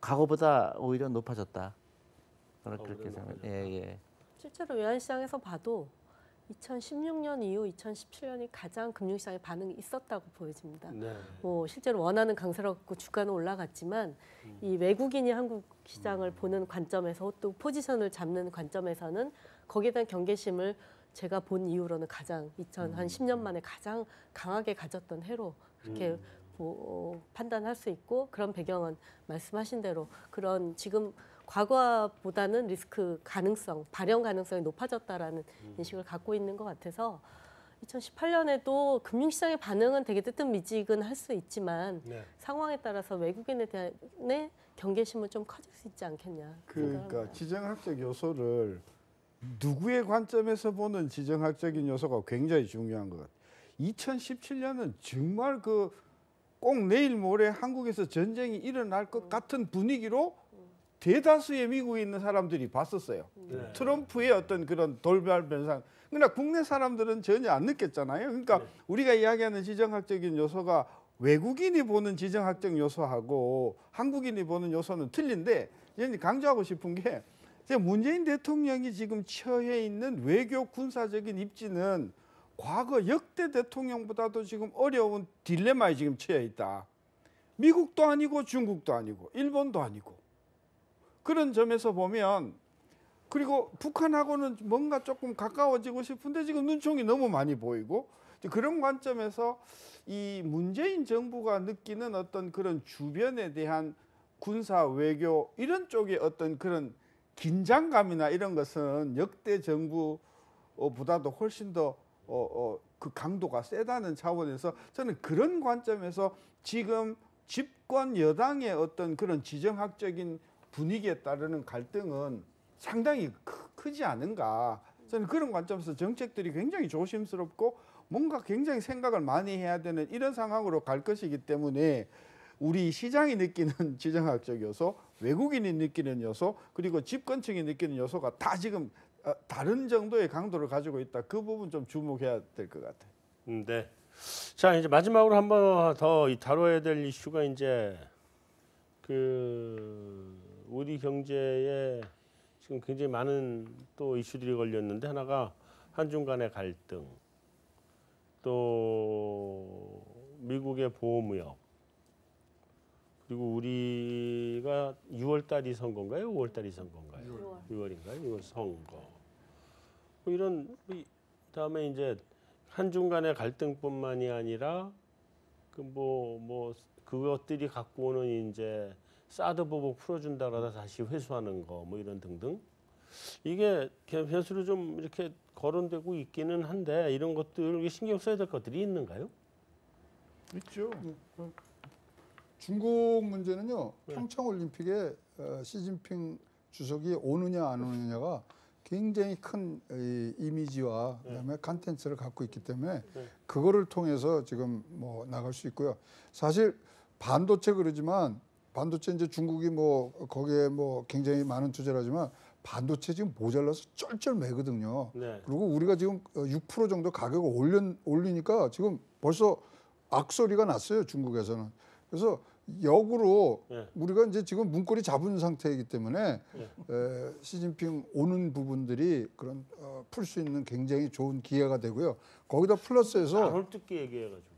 과거보다 오히려 높아졌다. 저는 그렇게 생각해요. 예. 실제로 외환시장에서 봐도 2016년 이후 2017년이 가장 금융시장에 반응이 있었다고 보여집니다. 네. 뭐 실제로 원화는 강세라고 주가는 올라갔지만 이 외국인이 한국 시장을 보는 관점에서 또 포지션을 잡는 관점에서는 거기에 대한 경계심을 제가 본 이후로는 가장 한 10년 만에 가장 강하게 가졌던 해로 그렇게 판단할 수 있고, 그런 배경은 말씀하신 대로 그런 지금 과거보다는 리스크 가능성, 발현 가능성이 높아졌다라는 인식을 갖고 있는 것 같아서 2018년에도 금융시장의 반응은 되게 뜨뜻미지근할 수 있지만 네. 상황에 따라서 외국인에 대한 경계심은 좀 커질 수 있지 않겠냐. 그러니까 지정학적 요소를 누구의 관점에서 보는 지정학적인 요소가 굉장히 중요한 것 같아요. 2017년은 정말 꼭 내일 모레 한국에서 전쟁이 일어날 것 같은 분위기로 대다수의 미국에 있는 사람들이 봤었어요. 네. 트럼프의 어떤 그런 돌발 변상. 그러나 국내 사람들은 전혀 안 느꼈잖아요. 그러니까 네. 우리가 이야기하는 지정학적인 요소가 외국인이 보는 지정학적 요소하고 한국인이 보는 요소는 틀린데, 이제 강조하고 싶은 게 문재인 대통령이 지금 처해 있는 외교 군사적인 입지는 과거 역대 대통령보다도 지금 어려운 딜레마에 지금 처해 있다. 미국도 아니고 중국도 아니고 일본도 아니고. 그런 점에서 보면, 그리고 북한하고는 뭔가 조금 가까워지고 싶은데 지금 눈총이 너무 많이 보이고, 그런 관점에서 이 문재인 정부가 느끼는 어떤 그런 주변에 대한 군사 외교 이런 쪽의 어떤 그런 긴장감이나 이런 것은 역대 정부보다도 훨씬 더 그 강도가 세다는 차원에서 저는 그런 관점에서 지금 집권 여당의 어떤 그런 지정학적인 분위기에 따르는 갈등은 상당히 크지 않은가. 저는 그런 관점에서 정책들이 굉장히 조심스럽고 뭔가 굉장히 생각을 많이 해야 되는 이런 상황으로 갈 것이기 때문에 우리 시장이 느끼는 지정학적 요소, 외국인이 느끼는 요소, 그리고 집권층이 느끼는 요소가 다 지금 다른 정도의 강도를 가지고 있다. 그 부분 좀 주목해야 될 것 같아요. 네. 자, 이제 마지막으로 한 번 더 다뤄야 될 이슈가 이제 우리 경제에 지금 굉장히 많은 또 이슈들이 걸렸는데, 하나가 한중 간의 갈등, 또 미국의 보호무역, 그리고 우리가 6월 달이 선거인가요? 5월 달이 선거인가요? 6월인가요? 6월 선거. 이런 다음에 이제 한중 간의 갈등뿐만이 아니라 그것들이 갖고 오는 이제 사드 보복 풀어준다 그러다 다시 회수하는 거 이런 등등, 이게 변수로 좀 이렇게 거론되고 있기는 한데, 이런 것들 신경 써야 될 것들이 있는가요? 있죠. 중국 문제는요, 평창올림픽에 시진핑 주석이 오느냐 안 오느냐가 굉장히 큰 이미지와 그다음에 컨텐츠를 갖고 있기 때문에 그거를 통해서 지금 나갈 수 있고요. 사실 반도체 그러지만 반도체 이제 중국이 거기에 굉장히 많은 투자를 하지만 반도체 지금 모자라서 쩔쩔매거든요. 네. 그리고 우리가 지금 6% 정도 가격을 올리니까 지금 벌써 악소리가 났어요, 중국에서는. 그래서 역으로 우리가 이제 지금 문고리 잡은 상태이기 때문에 시진핑 오는 부분들이 그런 풀 수 있는 굉장히 좋은 기회가 되고요. 거기다 플러스해서 안 듣게 얘기해가지고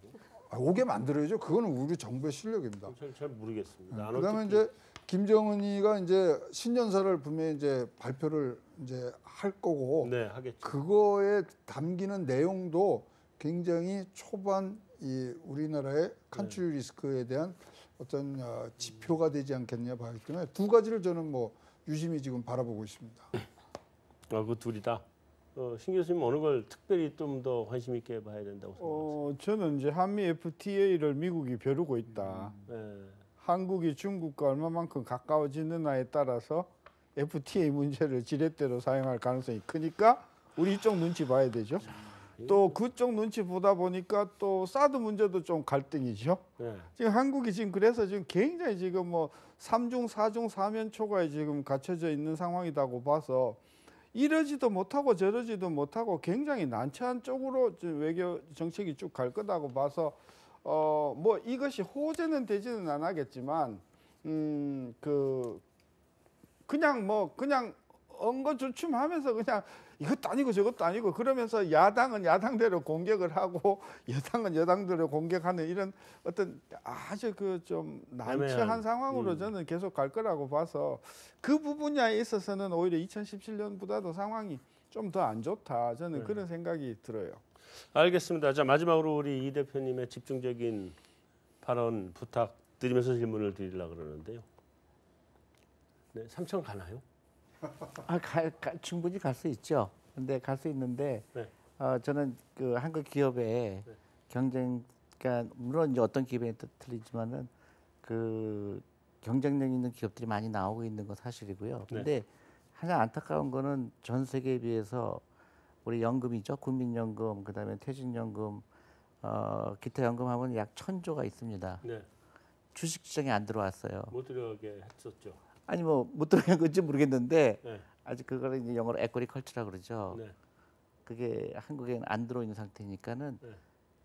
오게 만들어야죠. 그거는 우리 정부의 실력입니다. 잘 모르겠습니다. 그다음에 이제 김정은이가 이제 신년사를 분명히 이제 발표를 이제 할 거고, 네, 하겠죠. 그거에 담기는 내용도 굉장히 초반 이 우리나라의 컨트리 리스크에 대한 어떤 지표가 되지 않겠냐 봐기 때문에 두 가지를 저는 뭐 유심히 지금 바라보고 있습니다. 그 둘이 다. 신 교수님 어느 걸 특별히 좀 더 관심 있게 봐야 된다고 생각하세요? 저는 이제 한미 FTA를 미국이 벼르고 있다. 네. 한국이 중국과 얼마만큼 가까워지느냐에 따라서 FTA 문제를 지렛대로 사용할 가능성이 크니까 우리 이쪽 눈치 봐야 되죠. 또 그쪽 눈치 보다 보니까 또 사드 문제도 좀 갈등이죠. 네. 지금 한국이 지금 그래서 지금 굉장히 지금 뭐 3중, 4중, 4면 초과에 지금 갇혀져 있는 상황이라고 봐서 이러지도 못하고 저러지도 못하고 굉장히 난처한 쪽으로 지금 외교 정책이 쭉 갈 거라고 봐서 뭐 이것이 호재는 되지는 않았겠지만 그냥 엉거주춤하면서 그냥 이것도 아니고 저것도 아니고 그러면서 야당은 야당대로 공격을 하고 여당은 여당대로 공격하는 이런 어떤 아주 그 좀 난처한 상황으로 저는 계속 갈 거라고 봐서 그 부분에 있어서는 오히려 2017년보다도 상황이 좀 더 안 좋다 저는 그런 생각이 들어요. 알겠습니다. 자, 마지막으로 우리 이 대표님의 집중적인 발언 부탁드리면서 질문을 드리려고 그러는데요. 네, 삼천 가나요? 충분히 갈 수 있죠. 근데 갈 수 있는데 네. 저는 그 한국 기업의 경쟁, 그러니까 물론 이제 어떤 기업에 틀리지만은 그 경쟁력 있는 기업들이 많이 나오고 있는 건 사실이고요. 근데 하나 안타까운 거는 전 세계에 비해서 우리 연금이죠, 국민연금, 그다음에 퇴직연금, 기타 연금하고는 약 1,000조가 있습니다. 네. 주식시장에 안 들어왔어요. 못 들어가게 했었죠. 아니 뭐 못 들어간 건지 모르겠는데 네. 아직 그거를 이제 영어로 에코리 컬처라고 그러죠. 네. 그게 한국에는 안 들어있는 상태니까는 네.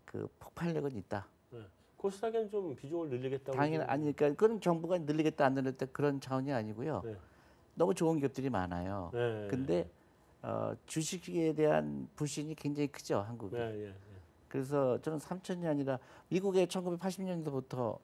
그 폭발력은 있다. 네. 코스닥엔 좀 비중을 늘리겠다고. 당연히 아니니까 그건 정부가 늘리겠다 안 늘리겠다 그런 차원이 아니고요. 네. 너무 좋은 기업들이 많아요. 네. 근데 주식에 대한 불신이 굉장히 크죠, 한국이. 네. 그래서 저는 3천이 아니라 미국의 1980년도부터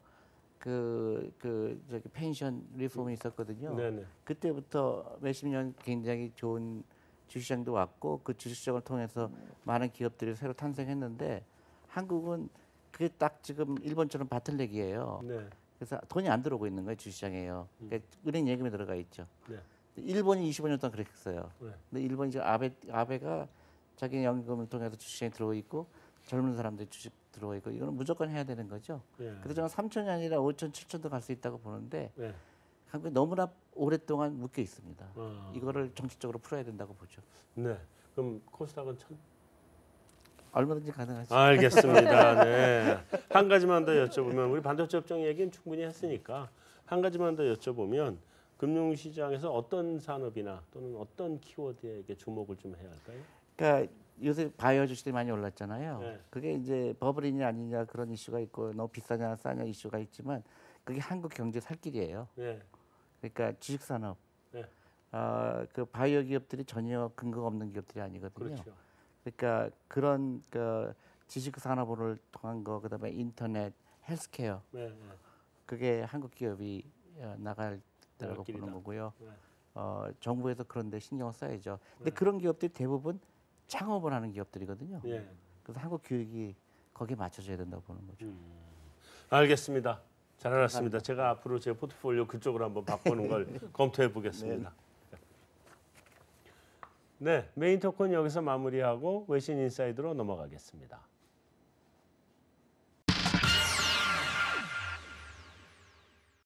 저기 펜션 리폼이 있었거든요. 네네. 그때부터 몇십 년 굉장히 좋은 주식시장도 왔고 그 주식시장을 통해서 많은 기업들이 새로 탄생했는데 한국은 그게 딱 지금 일본처럼 바틀렉이에요. 네. 그래서 돈이 안 들어오고 있는 거예요, 주식시장에요. 그러니까 은행 예금에 들어가 있죠. 네. 일본이 25년 동안 그랬어요. 네. 근데 일본이 지금 아베가 자기 연금을 통해서 주식시장에 들어오고 있고 젊은 사람들이 주식 들어오고 있고 이거는 무조건 해야 되는 거죠. 네. 그래서 저는 3천이 아니라 5천, 7천도 갈 수 있다고 보는데 네. 한국이 너무나 오랫동안 묶여 있습니다. 아. 이거를 정치적으로 풀어야 된다고 보죠. 네. 그럼 코스닥은 1,000? 얼마든지 가능하죠. 알겠습니다. 네. 한 가지만 더 여쭤보면 우리 반도체 업종 얘기는 충분히 했으니까 한 가지만 더 여쭤보면 금융시장에서 어떤 산업이나 또는 어떤 키워드에게 주목을 좀 해야 할까요? 그러니까 요새 바이오 주식들이 많이 올랐잖아요. 네. 그게 이제 버블이냐 아니냐 그런 이슈가 있고 너무 비싸냐 싸냐 이슈가 있지만 그게 한국 경제 살 길이에요. 네. 그러니까 주식 산업, 네. 그 바이오 기업들이 전혀 근거가 없는 기업들이 아니거든요. 그렇죠. 그러니까 그런 그 지식 산업을 통한 거, 그다음에 인터넷, 헬스케어, 네. 그게 한국 기업이 나갈 때라고 길이다. 보는 거고요. 네. 정부에서 그런 데 신경을 써야죠. 근데 그런 기업들이 대부분 창업을 하는 기업들이거든요. 네. 그래서 한국 교육이 거기에 맞춰져야 된다고 보는 거죠. 알겠습니다. 잘 알았습니다. 제가 앞으로 제 포트폴리오 그쪽으로 한번 바꾸는 걸 검토해 보겠습니다. 네, 메인 토크는 여기서 마무리하고 외신 인사이드로 넘어가겠습니다.